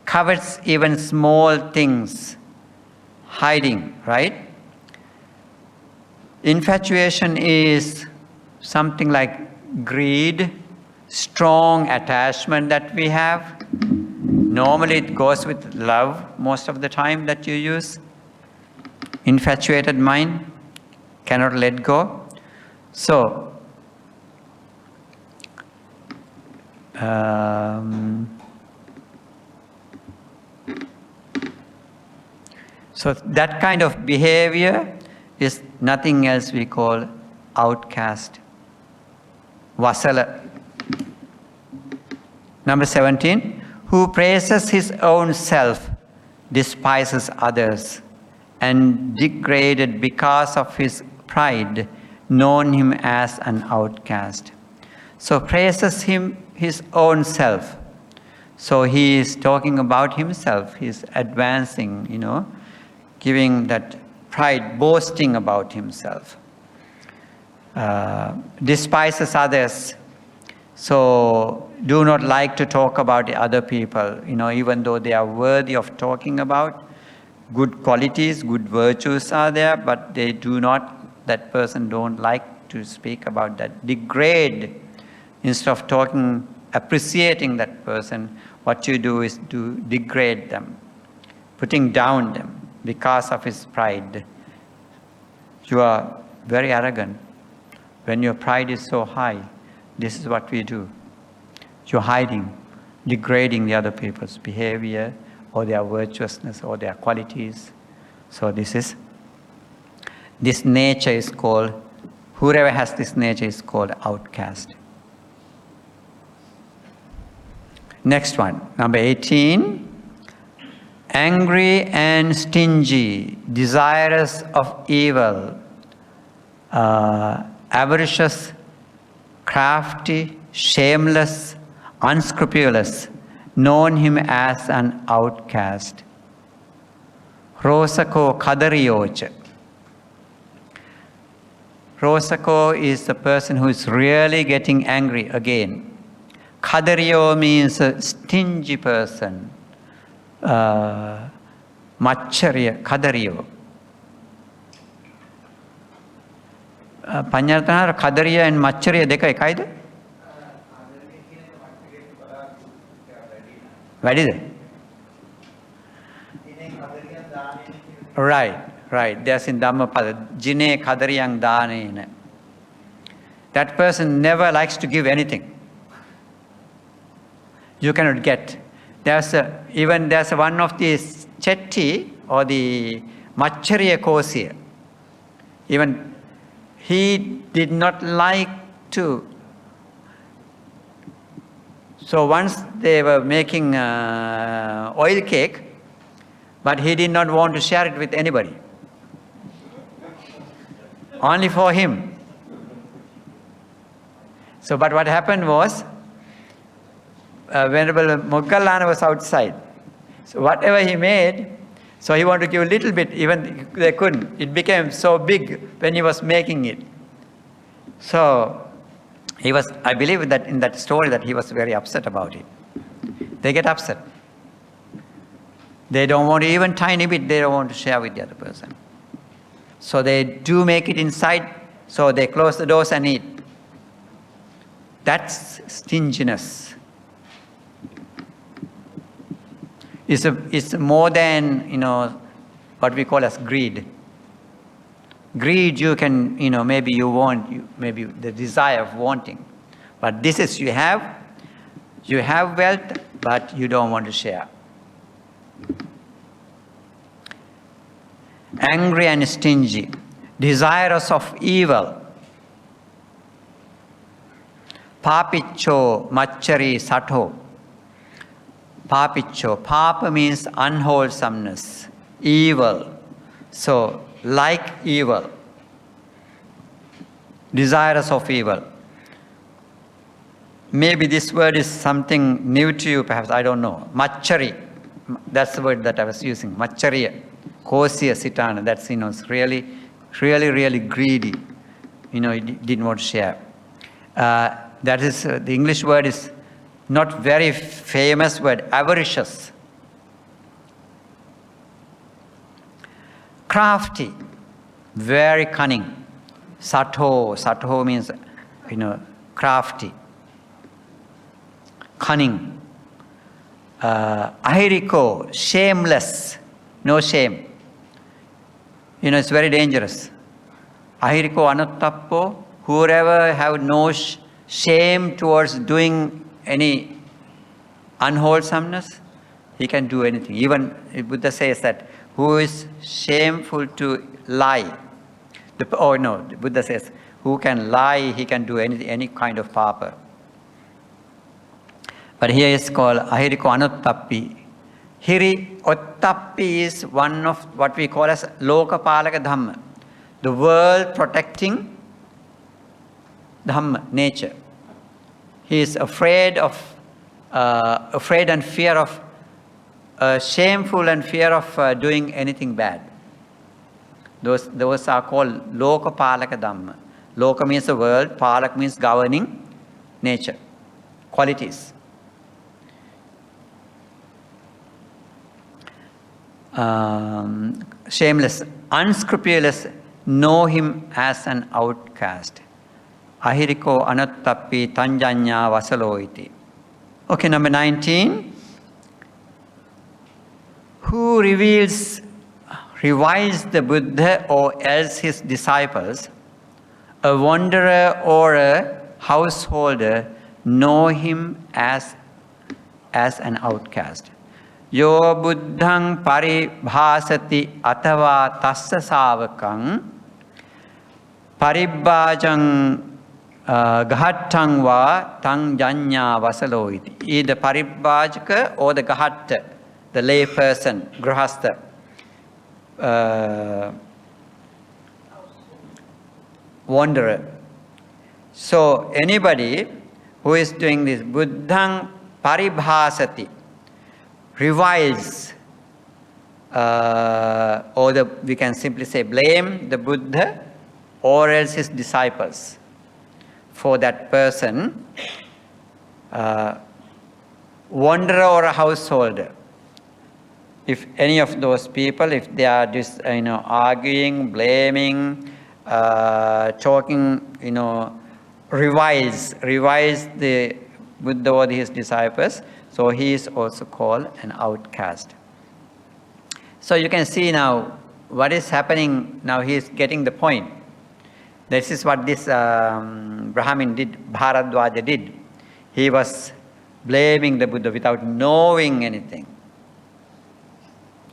covets even small things, hiding, right? Infatuation is something like greed, strong attachment that we have. Normally it goes with love most of the time that you use. Infatuated mind, cannot let go. So, so that kind of behavior is nothing else we call outcast. Vasala. Number 17, who praises his own self, despises others, and degraded because of his pride, known him as an outcast. So praises him his own self. So he is talking about himself. He is advancing, giving that pride, boasting about himself. Despises others. So do not like to talk about the other people, even though they are worthy of talking about. Good qualities, good virtues are there, but they do not, that person don't like to speak about that. Degrade, instead of talking, appreciating that person, what you do is to degrade them, putting down them because of his pride. You are very arrogant. When your pride is so high, this is what we do. You're hiding, degrading the other people's behavior or their virtuousness or their qualities. So this nature is called, whoever has this nature is called outcast. Next one, number 18. Angry and stingy, desirous of evil, avaricious, crafty, shameless, unscrupulous, known him as an outcast. Rosako kadariyocha. Rosako is the person who is really getting angry again. Kadariyo means a stingy person. Machariya, kadariyo. Panyartana kadariya and machariya deka ekayda? Vadida? Right. There's in Dhammapada, Jine kadariyang dānena. That person never likes to give anything. You cannot get. There's one of the Chetty or the Machariya Kosiya. Even he did not like to. So once they were making oil cake, but he did not want to share it with anybody. Only for him. So, but what happened was, Venerable Moggallana was outside. So whatever he made, so he wanted to give a little bit, even they couldn't. It became so big when he was making it. So he was, I believe that in that story that he was very upset about it. They get upset. They don't want to, even tiny bit, they don't want to share with the other person. So they do make it inside, so they close the doors and eat. That's stinginess. It's more than, what we call as greed. Greed, you can, maybe you want, maybe the desire of wanting. But this is, you have wealth, but you don't want to share. Angry and stingy, desirous of evil. Papicho, machari, sato. Papicho, papa means unwholesomeness, evil. So, like evil. Desirous of evil. Maybe this word is something new to you, perhaps, I don't know. Machari, that's the word that I was using. Machariya, kosiya, sitana, that's, it's really greedy. He didn't want to share. That is, the English word is not very famous word, avaricious. Crafty, very cunning. Sato means, crafty. cunning. Ahiriko, shameless, no shame. It's very dangerous. Ahiriko anuttappo, whoever have no shame towards doing any unwholesomeness, he can do anything. Even Buddha says that who is shameful to lie. The Buddha says who can lie, he can do any kind of papa. But here it's called ahiriko anuttappi. Hiri ottappi is one of what we call as lokapalaka dhamma, the world protecting dhamma, nature. He is afraid and fear of, shameful and fear of doing anything bad. Those are called lokapalaka dhamma. Loka means the world, palak means governing nature, qualities. Shameless, unscrupulous, know him as an outcast. Ahiriko anuttappi tanjanya vasalo iti. Okay, number 19. Who reviles the Buddha or else his disciples, a wanderer or a householder, know him as an outcast. Yo buddhang paribhasati atava tassa savakang paribhajang gahattang va tang janya vasalo iti. Either paribhajaka or the gahatta, the lay person, grahastha, wanderer. So anybody who is doing this, buddhang paribhasati, reviles, or we can simply say blame the Buddha or else his disciples for that person, wanderer or a householder. If any of those people, if they are just arguing, blaming, talking, reviles the Buddha or his disciples, so he is also called an outcast. So you can see now what is happening. Now he is getting the point. This is what this Brahmin did, Bharadwaja did. He was blaming the Buddha without knowing anything.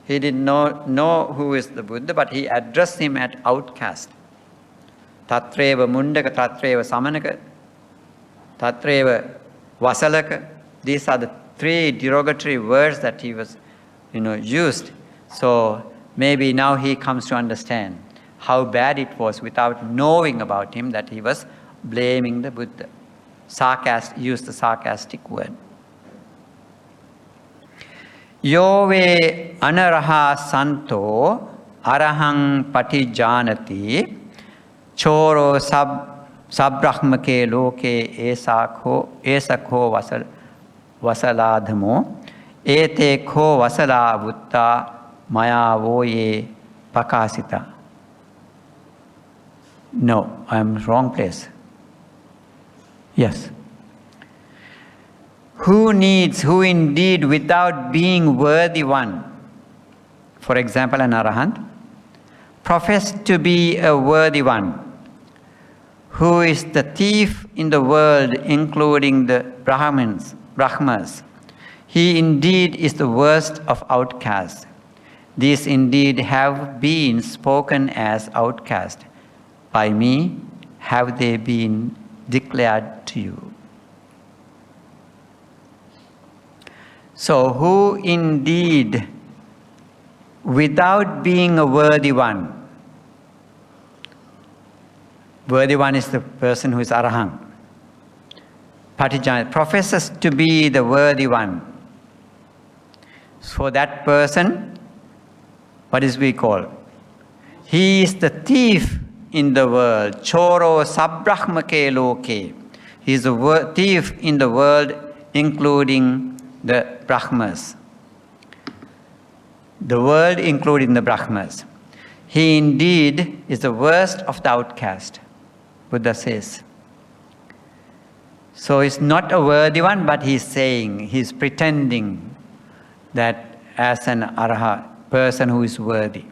He did not know who is the Buddha, but he addressed him as outcast. Tatreva mundaka, tatreva samanaka, tatreva vasalaka. These are the 3 derogatory words that he was, used. So maybe now he comes to understand how bad it was without knowing about him that he was blaming the Buddha. Used the sarcastic word. Yove anaraha santo arahang patijanati choro sabrahmake loke esakho vasaladhamo ete kho vasala vutta maya voye pakasita. No, I am wrong place. Yes. Who indeed without being worthy one, for example an arahant, professed to be a worthy one, who is the thief in the world including the Brahmas. He indeed is the worst of outcasts. These indeed have been spoken as outcast. By me have they been declared to you. So who indeed, without being a worthy one is the person who is arahant, patijana, professes to be the worthy one. For that person, what is we call? He is the thief in the world. Choro sabrahmake loke. He is a thief in the world, including the Brahmas. The world including the Brahmas. He indeed is the worst of the outcast, Buddha says. So it's not a worthy one, but he's saying, he's pretending that as an araha, person who is worthy.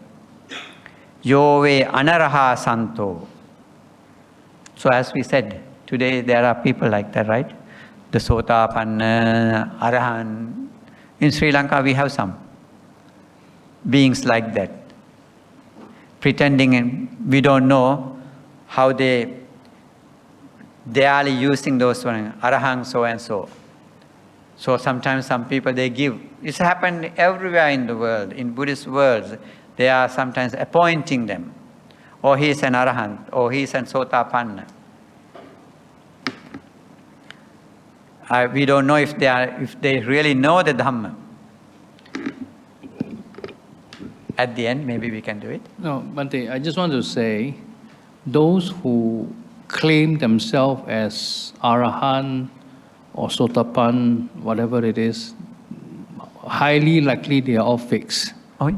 Yo ve anaraha santo. So as we said, today there are people like that, right? The Sotapanna, Arahan. In Sri Lanka we have some beings like that. Pretending, and we don't know how they are using those one, Arahang so and so. So sometimes some people they give. It's happened everywhere in the world, in Buddhist worlds. They are sometimes appointing them. Or he is an Arahant, or he is an Sotapanna. We don't know if they really know the Dhamma. At the end, maybe we can do it. No, Bhante, I just want to say, those who claim themselves as Arahan or Sotapan, whatever it is, highly likely they are all fakes. Oh,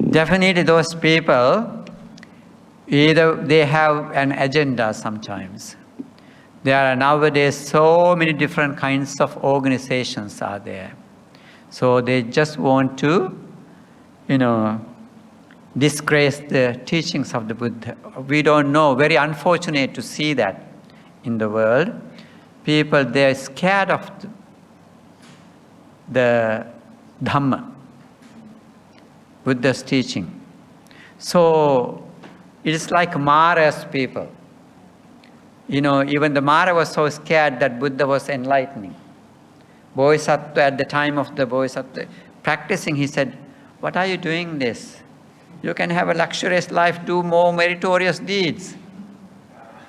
definitely those people, either they have an agenda sometimes. There are nowadays so many different kinds of organizations are there. So they just want to, disgrace the teachings of the Buddha. We don't know, very unfortunate to see that in the world. People, they're scared of the Dhamma, Buddha's teaching. So it is like Mara's people. Even the Mara was so scared that Buddha was enlightening. Bodhisattva, at the time of the Bodhisattva practicing, he said, "What are you doing this? You can have a luxurious life, do more meritorious deeds."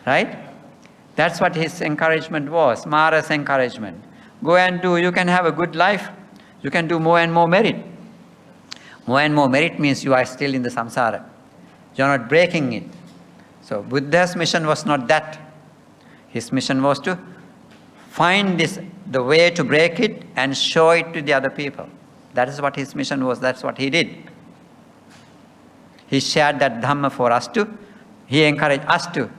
Right? That's what his encouragement was, Mara's encouragement. Go and do, you can have a good life. You can do more and more merit. More and more merit means you are still in the samsara. You are not breaking it. So Buddha's mission was not that. His mission was to find the way to break it and show it to the other people. That is what his mission was. That's what he did. He shared that Dhamma for us to. He encouraged us to.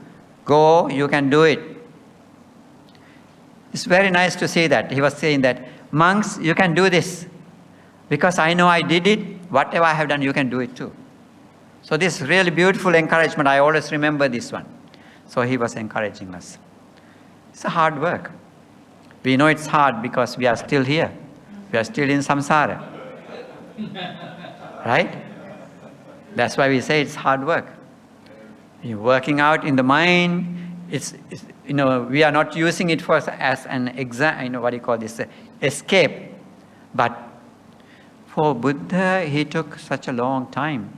Go, you can do it. It's very nice to see that. He was saying that, monks, you can do this. Because I know I did it. Whatever I have done, you can do it too. So this really beautiful encouragement, I always remember this one. So he was encouraging us. It's a hard work. We know it's hard because we are still here. We are still in samsara. Right? That's why we say it's hard work. You're working out in the mind. We are not using it as an escape. But for Buddha, he took such a long time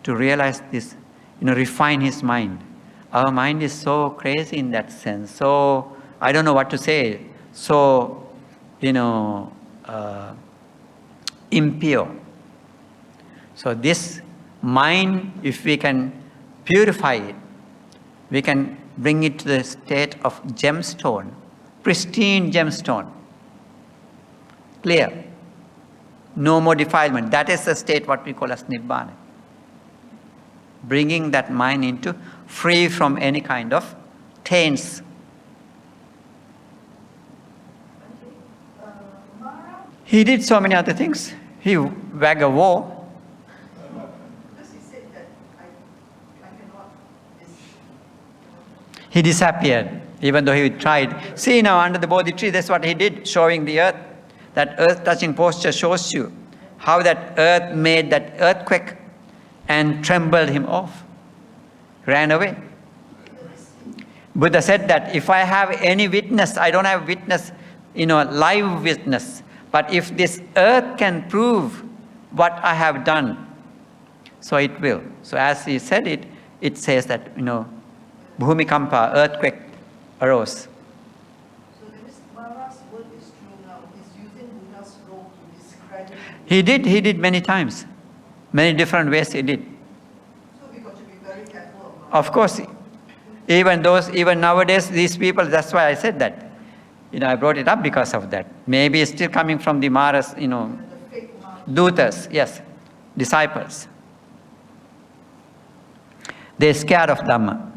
to realize this, refine his mind. Our mind is so crazy in that sense. So, I don't know what to say. So, impure. So this mind, if we can purify it, we can bring it to the state of gemstone, pristine gemstone. Clear. No more defilement. That is the state what we call as Nibbana. Bringing that mind into free from any kind of taints. He did so many other things. He waged a war. Because he said that I cannot. He disappeared, even though he tried. See now, under the Bodhi tree, that's what he did, showing the earth. That earth-touching posture shows you how that earth made that earthquake and trembled him off, ran away. Buddha said that if I have any witness, I don't have witness, live witness. But if this earth can prove what I have done, so it will. So as he said it, it says that, Bhumikampa, earthquake arose. So this Mara's word is true now. He's using Buddha's role to describe it. He did many times. Many different ways he did. So we got to be very careful about Of course, even nowadays, these people, that's why I said that. I brought it up because of that. Maybe it's still coming from the Maras, the fake Mara. Dutas, yes, disciples. They're scared of Dhamma.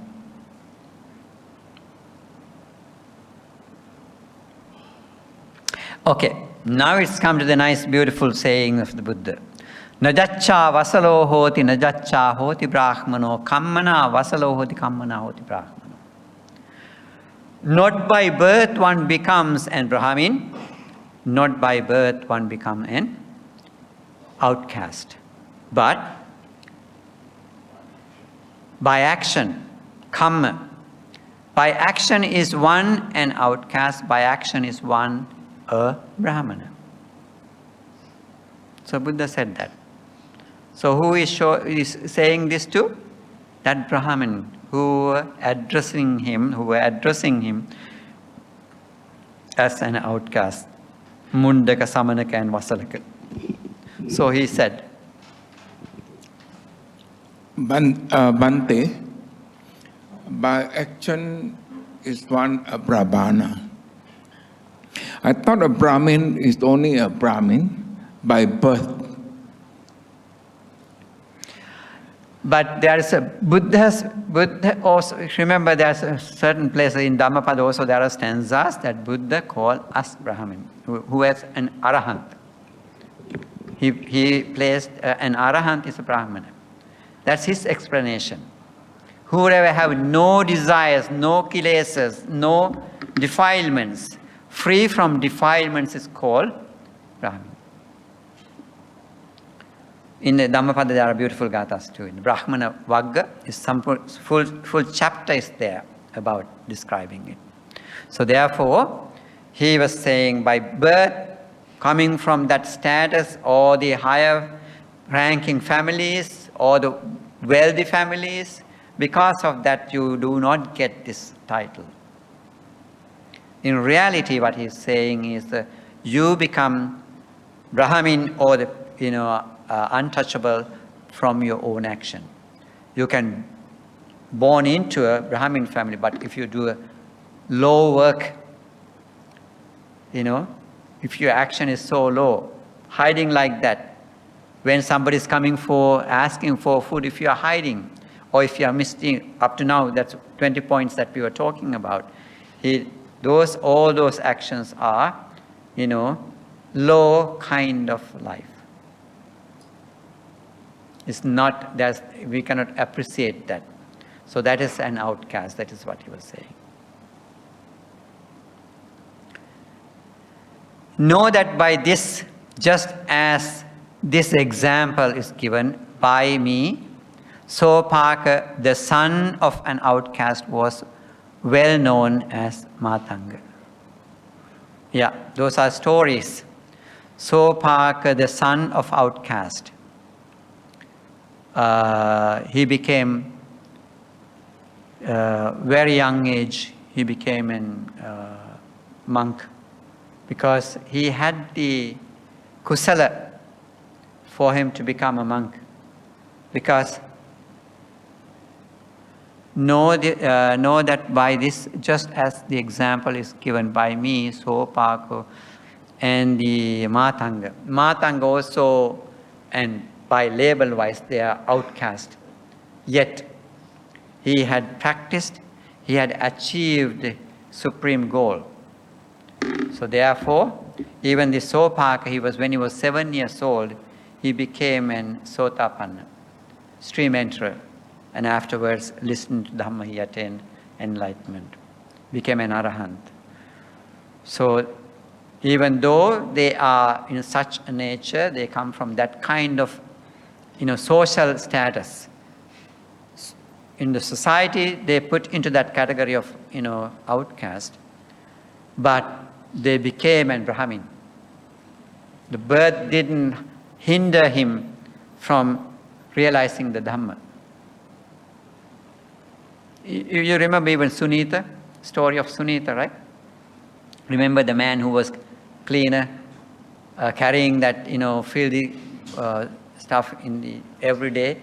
Okay, now it's come to the nice, beautiful saying of the Buddha. Najaccha vasalo hoti najaccha hoti brahmano kammana vasalo hoti kammana hoti brahmano. Not by birth one becomes an Brahmin, not by birth one becomes an outcast, but by action, kamma. By action is one an outcast, by action is one a Brahmana. So Buddha said that. So who is saying this to? That Brahmin who were addressing him as an outcast. Mundaka, Samanaka and Vasalaka. So he said, Bhante, by action is one a Brahmana. I thought a Brahmin is only a Brahmin by birth. but there is a Buddha also, remember there's a certain place in Dhammapada also there are stanzas that Buddha called us Brahmin, who is an Arahant. He placed an Arahant is a Brahmana. That's his explanation. Whoever have no desires, no kilesas, no defilements, free from defilements is called Brahmin. In the Dhammapada there are beautiful gathas too. In the Brahmana Vagga, is some full chapter is there about describing it. So therefore, he was saying by birth, coming from that status or the higher ranking families or the wealthy families, because of that you do not get this title. In reality, what he's saying is that you become Brahmin or the untouchable from your own action. You can born into a Brahmin family, but if you do a low work, if your action is so low, hiding like that, when somebody is coming asking for food, if you are hiding, or if you are missing, up to now, that's 20 points that we were talking about. All those actions are, low kind of life. It's not, we cannot appreciate that. So that is an outcast, that is what he was saying. Know that by this, just as this example is given by me, Sopaka, the son of an outcast, was well known as Matanga. Yeah, those are stories. Sopaka, the son of outcast, he became, very young age, he became a monk because he had the kusala for him to become a monk. Because know that by this, just as the example is given by me, Sopaka, and the Matanga. Matanga also, and by label-wise, they are outcast. Yet, he had practiced, he had achieved the supreme goal. So therefore, even the Sopaka, when he was 7 years old, he became an Sotapanna, stream enterer, and afterwards listened to Dhamma, he attained enlightenment, became an Arahant. So even though they are in such a nature, they come from that kind of social status. In the society, they put into that category of outcast, but they became a Brahmin. The birth didn't hinder him from realizing the Dhamma. You remember even Sunita, story of Sunita, right? Remember the man who was cleaner, carrying that filthy stuff every day.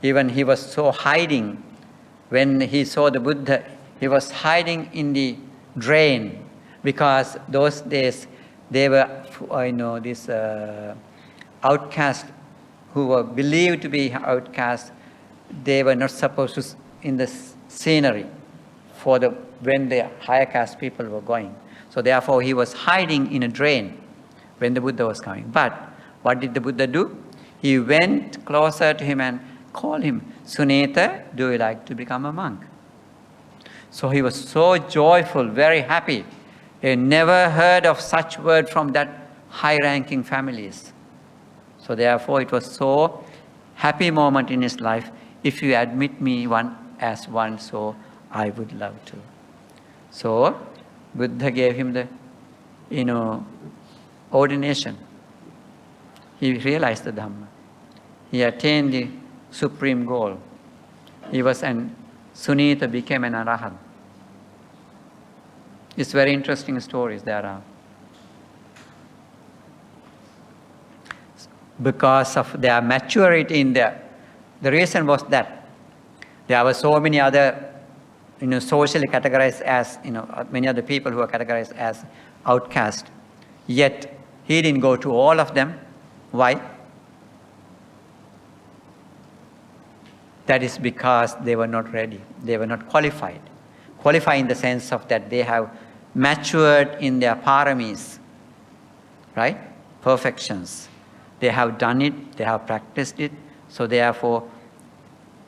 Even he was so hiding. When he saw the Buddha, he was hiding in the drain, because those days they were, this outcast who were believed to be outcasts. They were not supposed to in the scenery when the higher caste people were going. So therefore he was hiding in a drain when the Buddha was coming. But what did the Buddha do? He went closer to him and called him, Suneta, do you like to become a monk? So he was so joyful, very happy. He never heard of such word from that high-ranking families. So therefore it was so happy moment in his life. If you admit me as one, so I would love to. So Buddha gave him the, ordination. He realized the Dhamma. He attained the supreme goal. Sunita became an Arahant. It's very interesting stories there are. Because of their maturity in there. The reason was that there were so many other, socially categorized as, many other people who are categorized as outcast. Yet, he didn't go to all of them. Why? That is because they were not ready. They were not qualified. Qualified in the sense of that they have matured in their paramis, right? Perfections. They have done it, they have practiced it. So therefore,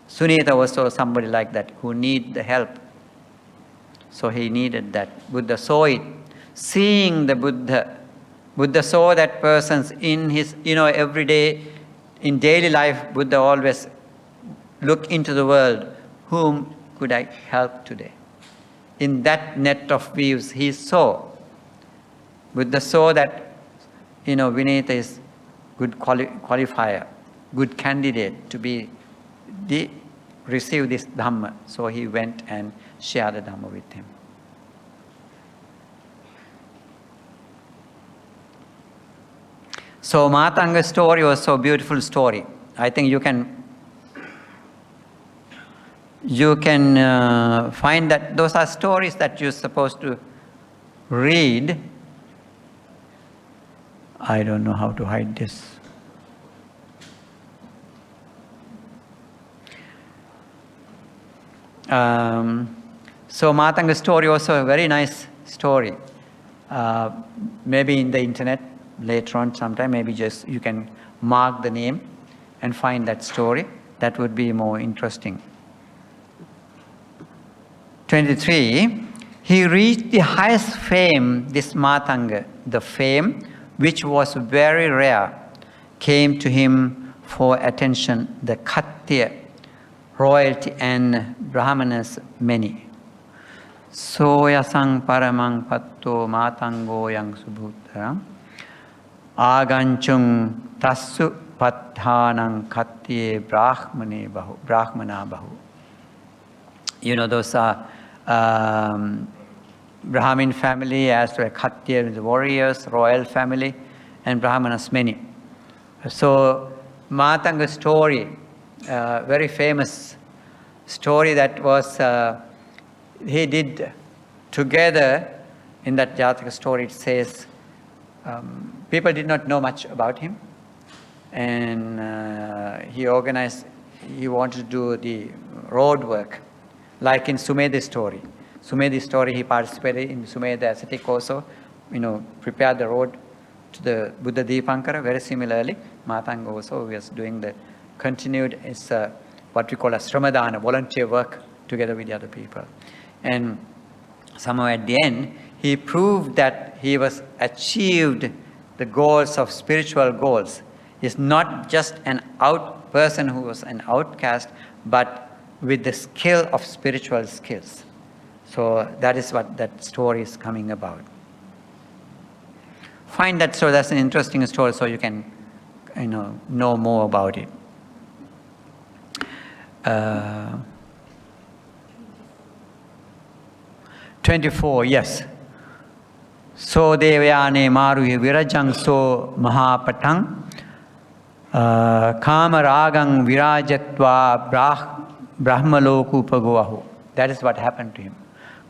Sunita was also somebody like that who needed the help. So he needed that. Buddha saw it. Seeing the Buddha saw that person's in his, every day, in daily life, Buddha always look into the world. Whom could I help today? In that net of views, he saw. Buddha saw that, Vineta is good qualifier, good candidate to receive this Dhamma. So he went and shared the Dhamma with him. So Matanga's story was so beautiful story. I think you can find that those are stories that you're supposed to read. I don't know how to hide this. So Matanga's story also a very nice story. Maybe in the internet later on sometime, maybe just you can mark the name and find that story. That would be more interesting. 23, he reached the highest fame, this Matanga, the fame which was very rare, came to him for attention, the Khattiya, royalty and Brahmanas many. Soyasang paramang patto matango yang subhutra, aganchung tassu pathanang Khattiye brahmana bahu. Those are Brahmin family, as well as Khattiya, the warriors, royal family, and Brahmanas many. So Matanga's story, very famous story that was, he did together in that Jataka story. It says, people did not know much about him, and he wanted to do the road work, like in Sumedhi's story. Sumedhi's story, he participated in Sumedha ascetic also, prepared the road to the Buddha Deepankara. Very similarly, Matanga also was doing the continued, what we call a Sramadana, volunteer work together with the other people. And somehow at the end, he proved that he was achieved the goals of spiritual goals. He's not just an person who was an outcast, but with the skill of spiritual skills. So that is what that story is coming about. Find that story, that's an interesting story, so you can know more about it. 24, yes. So devyane maruhi virajang so mahapatang kamaragang virajatva brahmalokupagoahu. That is what happened to him.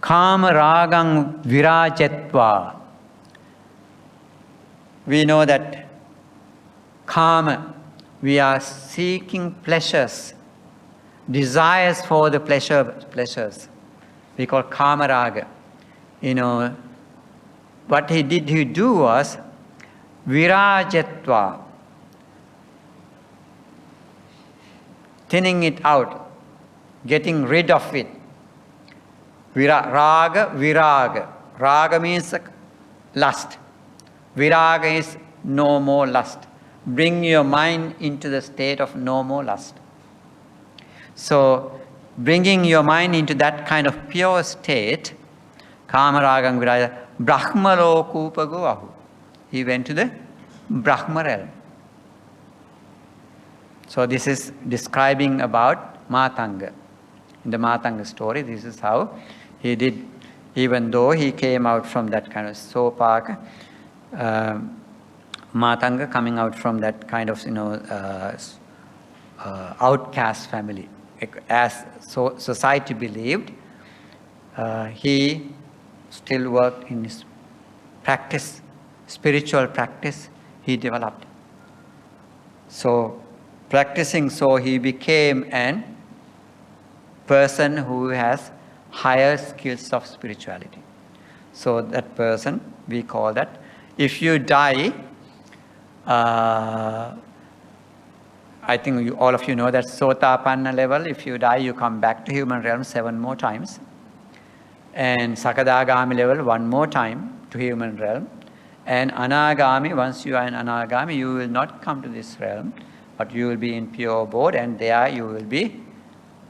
Kamaragang virajatva. We know that kama, we are seeking pleasures, desires for the pleasures. We call kamaraga. what he do was virajetva, thinning it out, getting rid of it. Raga, viraga. Raga means lust. Viraga is no more lust. Bring your mind into the state of no more lust. So, bringing your mind into that kind of pure state, Kamaragang Viraja, Brahma Lokupago Ahu. He went to the Brahma realm. So, this is describing about Matanga. In the Matanga story, this is how he did, even though he came out from that kind of Sopaka, Matanga coming out from that kind of, outcast family. As society believed, he still worked in his practice, spiritual practice, he developed. So, practicing so, he became an person who has higher skills of spirituality. So, that person, we call that. If you die, I think all of you know that Sotapanna level, if you die, you come back to human realm 7 more times. And Sakadagami level, 1 more time to human realm. And Anagami, once you are in Anagami, you will not come to this realm, but you will be in pure abode, and there you will be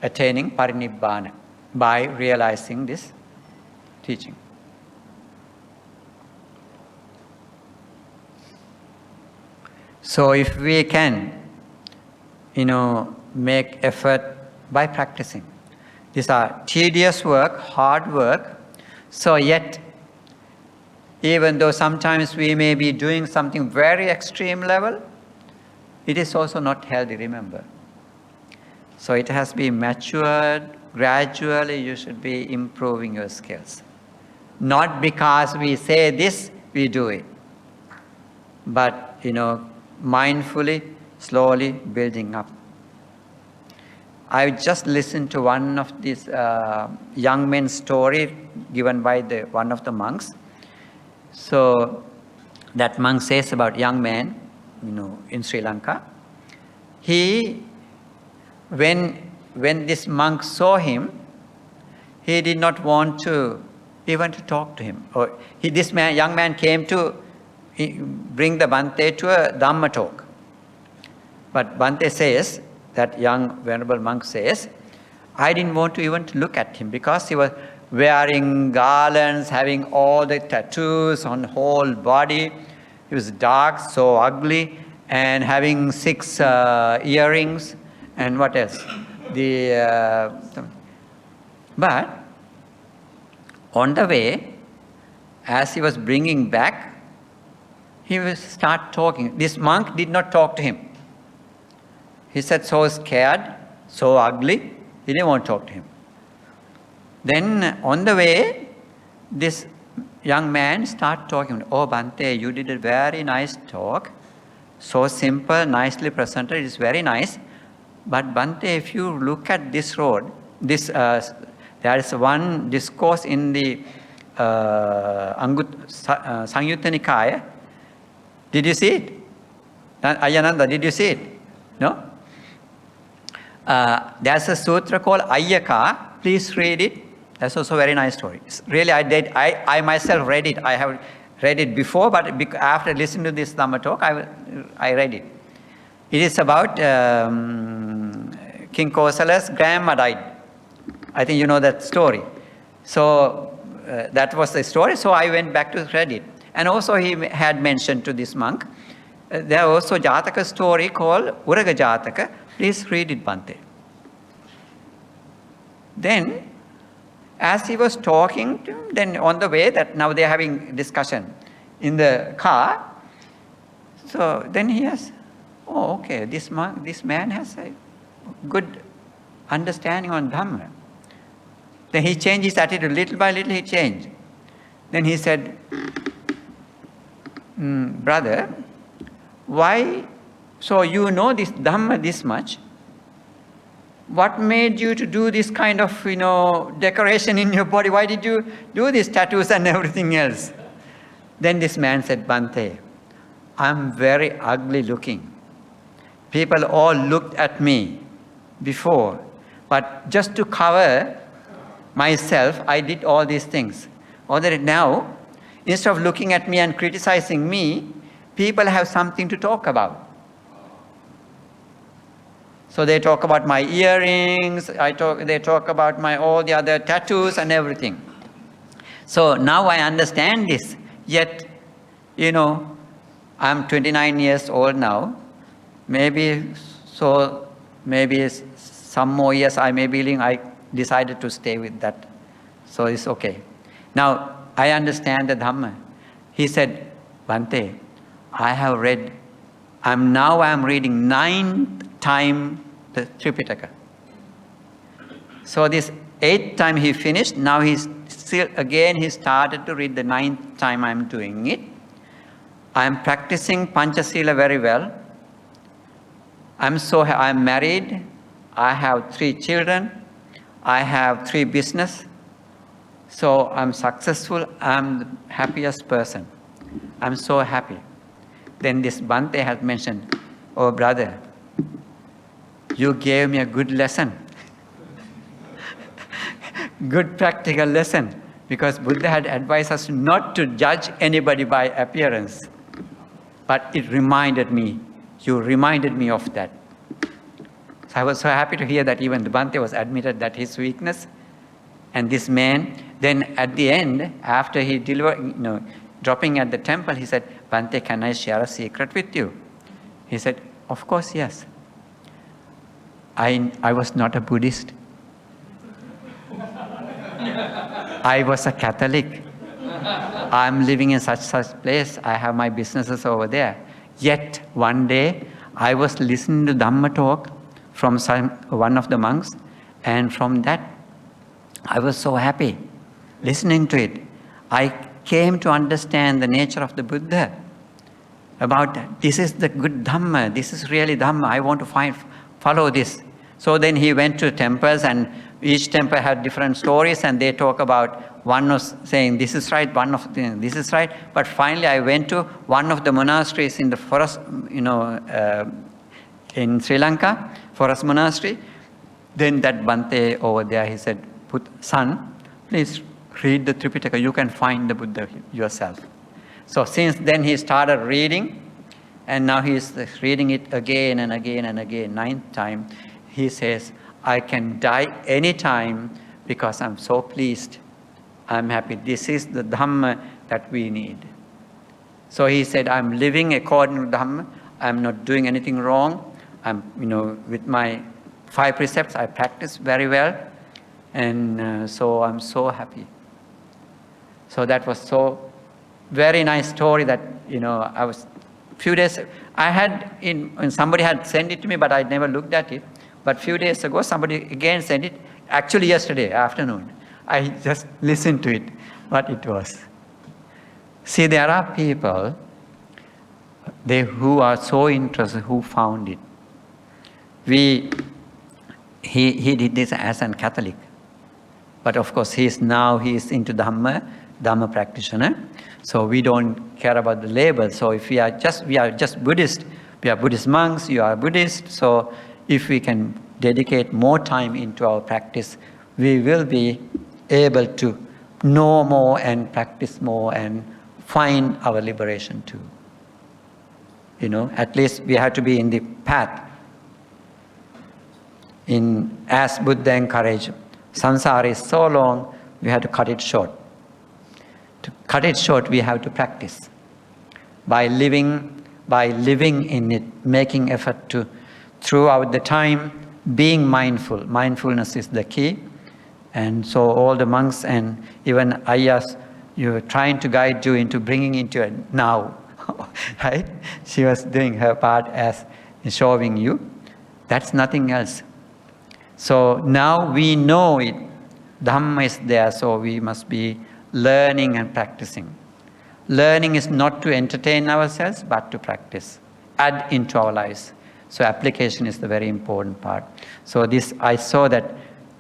attaining Parinibbana by realizing this teaching. So if we can, make effort by practicing. These are tedious work, hard work. So yet, even though sometimes we may be doing something very extreme level, it is also not healthy, remember. So it has been matured, gradually you should be improving your skills. Not because we say this, we do it. But, mindfully, slowly building up. I just listened to one of these young men's story given by one of the monks. So that monk says about young man, in Sri Lanka. When this monk saw him, he did not want to even to talk to him. Young man came to bring the Bhante to a Dhamma talk. But Bhante says, that young venerable monk says, I didn't want to even to look at him because he was wearing garlands, having all the tattoos on the whole body. He was dark, so ugly, and having 6 earrings, and what else? But on the way, as he was bringing back, he will start talking. This monk did not talk to him. He said, so scared, so ugly, he didn't want to talk to him. Then on the way, this young man started talking. Oh, Bhante, you did a very nice talk. So simple, nicely presented, it's very nice. But Bhante, if you look at this road, there is one discourse in the Sangyutta Nikaya. Did you see it? Ayananda, did you see it? No? There's a sutra called Ayyaka. Please read it. That's also a very nice story. Really, I myself read it. I have read it before, but after listening to this Dhamma talk, I read it. It is about King Kosala's grandma died. I think you know that story. So that was the story. So I went back to read it. And also he had mentioned to this monk, there was also Jataka story called Uraga Jataka. Please read it, Bhante. Then, as he was talking to him, then on the way, that now they're having discussion in the car. So then he has, oh, okay, this man has a good understanding on Dhamma. Then he changed his attitude, little by little he changed. Then he said, brother, why, so you know this Dhamma this much, what made you to do this kind of, decoration in your body? Why did you do these tattoos and everything else? Then this man said, Bhante, I'm very ugly looking. People all looked at me before, but just to cover myself, I did all these things. Although now, instead of looking at me and criticizing me, people have something to talk about. So they talk about my earrings, they talk about my all the other tattoos and everything. So now I understand this. Yet, I'm 29 years old now. Maybe some more years I may be living, I decided to stay with that. So it's okay. Now, I understand the Dhamma. He said, Bhante, I'm reading 9th time the Tripitaka. So this 8th time he finished, now he started to read the 9th time I'm doing it. I'm practicing Panchasila very well. I'm married. I have 3 children. I have 3 business. So I'm successful. I'm the happiest person. I'm so happy. Then this Bhante has mentioned, oh brother, you gave me a good lesson. Good practical lesson. Because Buddha had advised us not to judge anybody by appearance. But you reminded me of that. So I was so happy to hear that even the Bhante was admitted that his weakness. And this man, then at the end, after he delivered, dropping at the temple, he said, Bhante, can I share a secret with you? He said, of course, yes. I was not a Buddhist. I was a Catholic. I'm living in such place. I have my businesses over there. Yet one day, I was listening to Dhamma talk from one of the monks, and from that, I was so happy listening to it. I came to understand the nature of the Buddha. About this is the good Dhamma. This is really Dhamma. I want to follow this. So then he went to temples, and each temple had different stories, and they talk about one was saying this is right, one of this is right. But finally, I went to one of the monasteries in the forest, in Sri Lanka, forest monastery. Then that Bhante over there, he said, son, please read the Tripitaka. You can find the Buddha yourself. So since then he started reading, and now he is reading it again and again and again. 9th time, he says, I can die anytime because I'm so pleased. I'm happy. This is the Dhamma that we need. So he said, I'm living according to Dhamma. I'm not doing anything wrong. I'm, with my 5 precepts, I practice very well. And so I'm so happy. So that was so very nice story that, I was, few days, I had, somebody had sent it to me, but I never looked at it. But few days ago, somebody again sent it, actually yesterday afternoon. I just listened to it, what it was. See, there are people, who are so interested, who found it. He did this as a Catholic. But of course, he is into Dhamma practitioner. So we don't care about the label. So if we are just Buddhist, we are Buddhist monks, you are Buddhist. So if we can dedicate more time into our practice, we will be able to know more and practice more and find our liberation too. At least we have to be in the path. As Buddha encouraged, samsara is so long, we have to cut it short. To cut it short, we have to practice. By living in it, making effort to, throughout the time, being mindful. Mindfulness is the key. And so all the monks and even ayahs, you're trying to guide you into bringing into a now, right? She was doing her part as showing you. That's nothing else. So now we know it. Dhamma is there, so we must be learning and practicing. Learning is not to entertain ourselves, but to practice, add into our lives. So application is the very important part. So this, I saw that,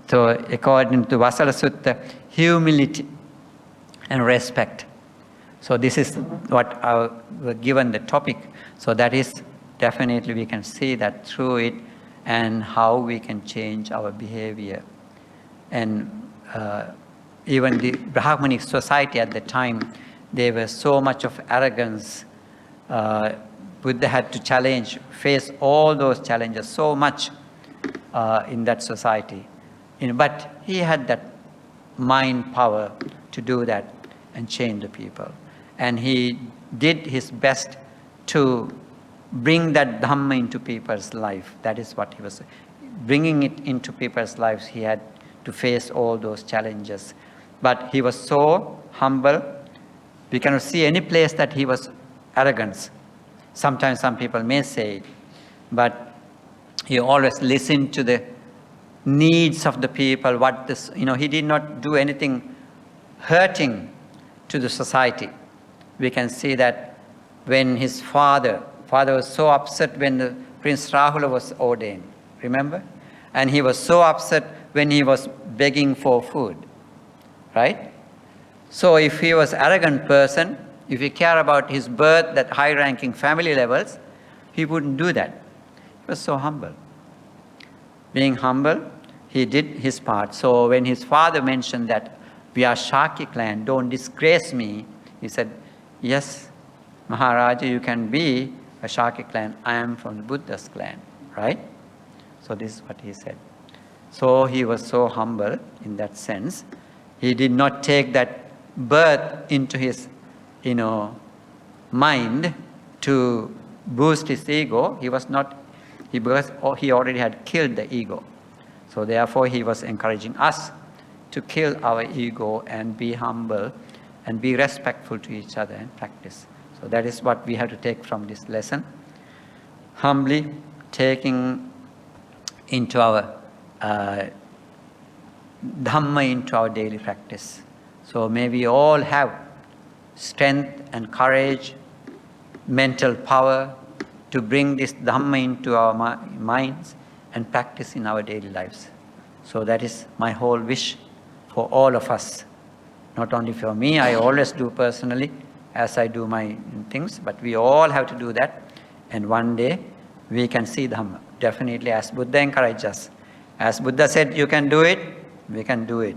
so according to VASALA Sutta, humility and respect. So this is what we're given the topic. So that is definitely we can see that through it and how we can change our behavior. And even the Brahmanic society at the time, there was so much of arrogance. Buddha had to face all those challenges so much in that society. But he had that mind power to do that and change the people. And he did his best to bring that Dhamma into people's life. That is what he was bringing it into people's lives. He had to face all those challenges. But he was so humble. We cannot see any place that he was arrogant. Sometimes some people may say it, but he always listened to the needs of the people. He did not do anything hurting to the society. We can see that when his father was so upset when the Prince Rahula was ordained, remember? And he was so upset when he was begging for food, right? So if he was an arrogant person, if he cared about his birth, that high-ranking family levels, he wouldn't do that. He was so humble. Being humble, he did his part. So when his father mentioned that, we are Shaki clan, don't disgrace me, he said, yes, Maharaja, you can be a Shaki clan. I am from the Buddha's clan, right? So this is what he said. So he was so humble in that sense. He did not take that birth into his, mind to boost his ego. He already had killed the ego. So therefore he was encouraging us to kill our ego and be humble and be respectful to each other and practice. So that is what we have to take from this lesson. Humbly taking into our Dhamma into our daily practice. So may we all have strength and courage, mental power to bring this Dhamma into our minds and practice in our daily lives. So that is my whole wish for all of us. Not only for me, I always do personally as I do my things, but we all have to do that. And one day we can see Dhamma. Definitely, as Buddha encouraged us. As Buddha said, you can do it, we can do it.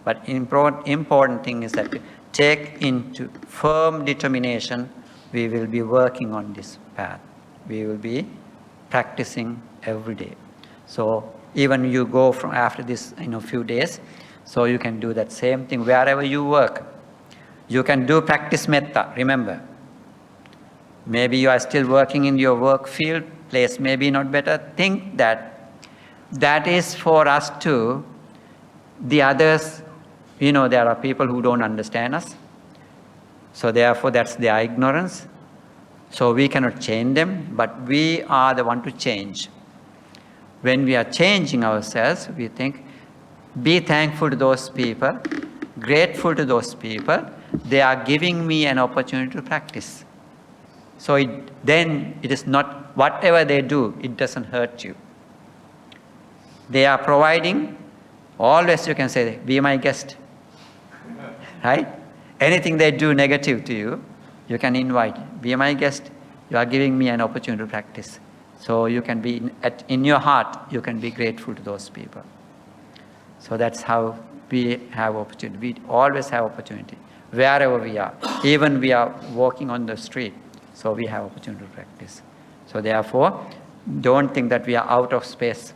But important thing is that we take into firm determination, we will be working on this path. We will be practicing every day. So even you go from after this few days, so you can do that same thing wherever you work. You can practice metta, remember. Maybe you are still working in your work field, place maybe not better. Think that is for us too. The others, there are people who don't understand us. So therefore that's their ignorance. So we cannot change them, but we are the one to change. When we are changing ourselves, we think, be thankful to those people, grateful to those people. They are giving me an opportunity to practice. So then it is not, whatever they do, it doesn't hurt you. They are providing, always you can say, be my guest. Right? Anything they do negative to you, you can invite, be my guest. You are giving me an opportunity to practice. So you can be, in your heart, you can be grateful to those people. So that's how we have opportunity. We always have opportunity, wherever we are. Even we are walking on the street, so we have opportunity to practice. So therefore, don't think that we are out of space.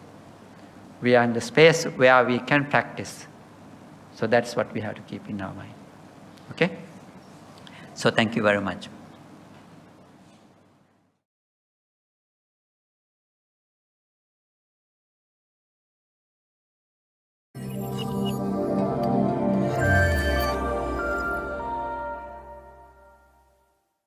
We are in the space where we can practice. So that's what we have to keep in our mind. Okay? So thank you very much.